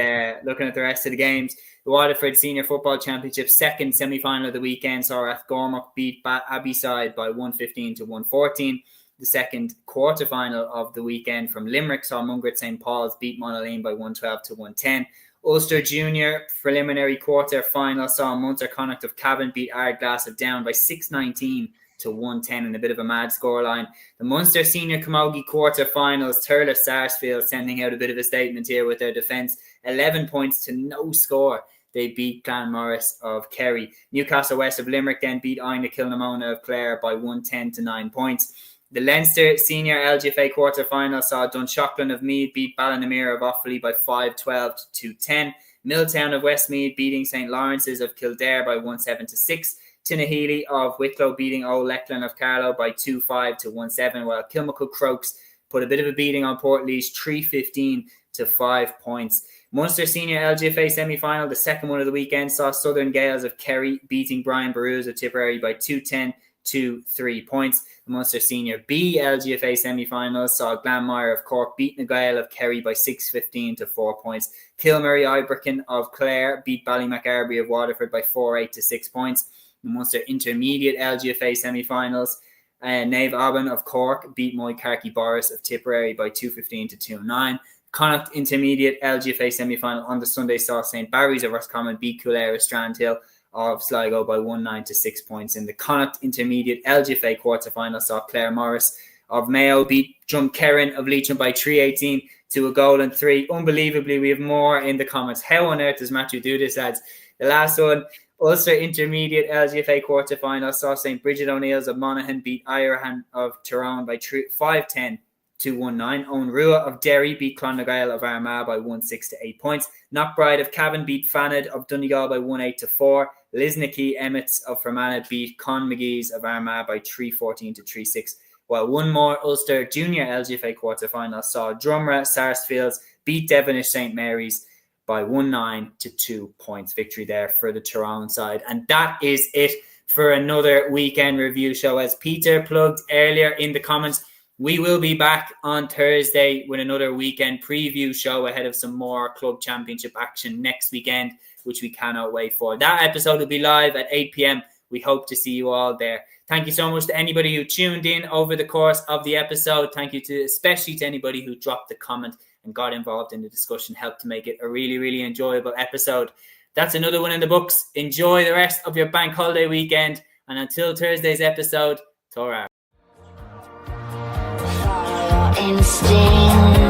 S1: looking at the rest of the games, the Waterford Senior Football Championship second semi-final of the weekend saw Rathgormack beat Abbeyside by 115 to 114. The second quarter-final of the weekend from Limerick saw Mungret St. Paul's beat Monaleen by 112 to 110. Ulster Junior preliminary quarter-final saw Munster Connacht of Cavan beat Ardglass of Down by 619 to 110 in a bit of a mad scoreline. The Munster Senior Camogie quarter-finals, Thurles Sarsfield sending out a bit of a statement here with their defence. 11 points to no score. They beat Clanmorris of Kerry. Newcastle West of Limerick then beat Ina Kilnamona of Clare by 110 to 9 points. The Leinster Senior LGFA quarter-final saw Dunshaughlin of Meath beat Ballynamere of Offaly by 5-12 to 210. Milltown of Westmeath beating St. Lawrence's of Kildare by 1-7 to 6. Tinnahealy of Wicklow beating Old Leckland of Carlow by 2-5 to 1-7, while Kilmacud Crokes put a bit of a beating on Portlaoise 3-15 to 5 points. Munster Senior LGFA semi-final, the second one of the weekend, saw Southern Gales of Kerry beating Brian Barrows of Tipperary by 2-10 to 3 points. The Munster Senior B LGFA semi-finals saw Glanmire of Cork beat Nagail of Kerry by 6-15 to 4 points. Kilmurray Ibricken of Clare beat Ballymacarbry of Waterford by 4-8 to 6 points. The Munster Intermediate LGFA semi-finals, Nave Aubin of Cork beat Moycarkey Boris of Tipperary by 2-15 to 2-9. Connacht Intermediate LGFA semi-final on the Sunday saw St. Barry's of Roscommon beat Coolair of Strandhill of Sligo by 1-9 to 6 points. In the Connacht Intermediate LGFA quarter-final saw Clare Morris of Mayo beat Drumkerrin of Leitrim by 3-18 to a goal and 3. Unbelievably, we have more in the comments. How on earth does Matthew do this, lads? The last one, Ulster Intermediate LGFA quarter-final saw St. Bridget O'Neill's of Monaghan beat Irehan of Tyrone by 5-10 to 1-9. Owen Rua of Derry beat Clonagile of Armagh by 1-6 to 8 points. Knockbride of Cavan beat Fanad of Donegal by 1-8 to 4. Lisnackey Emmets of Fermanagh beat Con McGee's of Armagh by 3-14 to 3-6. While one more Ulster Junior LGFA quarter-final saw Drumra Sarsfields beat Devonish St. Mary's by 1-9 to 2 points. Victory there for the Tyrone side. And that is it for another weekend review show. As Peter plugged earlier in the comments, we will be back on Thursday with another weekend preview show ahead of some more club championship action next weekend, which we cannot wait for. That episode will be live at 8 p.m. We hope to see you all there. Thank you so much to anybody who tuned in over the course of the episode. Thank you especially to anybody who dropped the comment and got involved in the discussion, helped to make it a really, really enjoyable episode. That's another one in the books. Enjoy the rest of your bank holiday weekend. And until Thursday's episode, Torah.
S5: Instinct.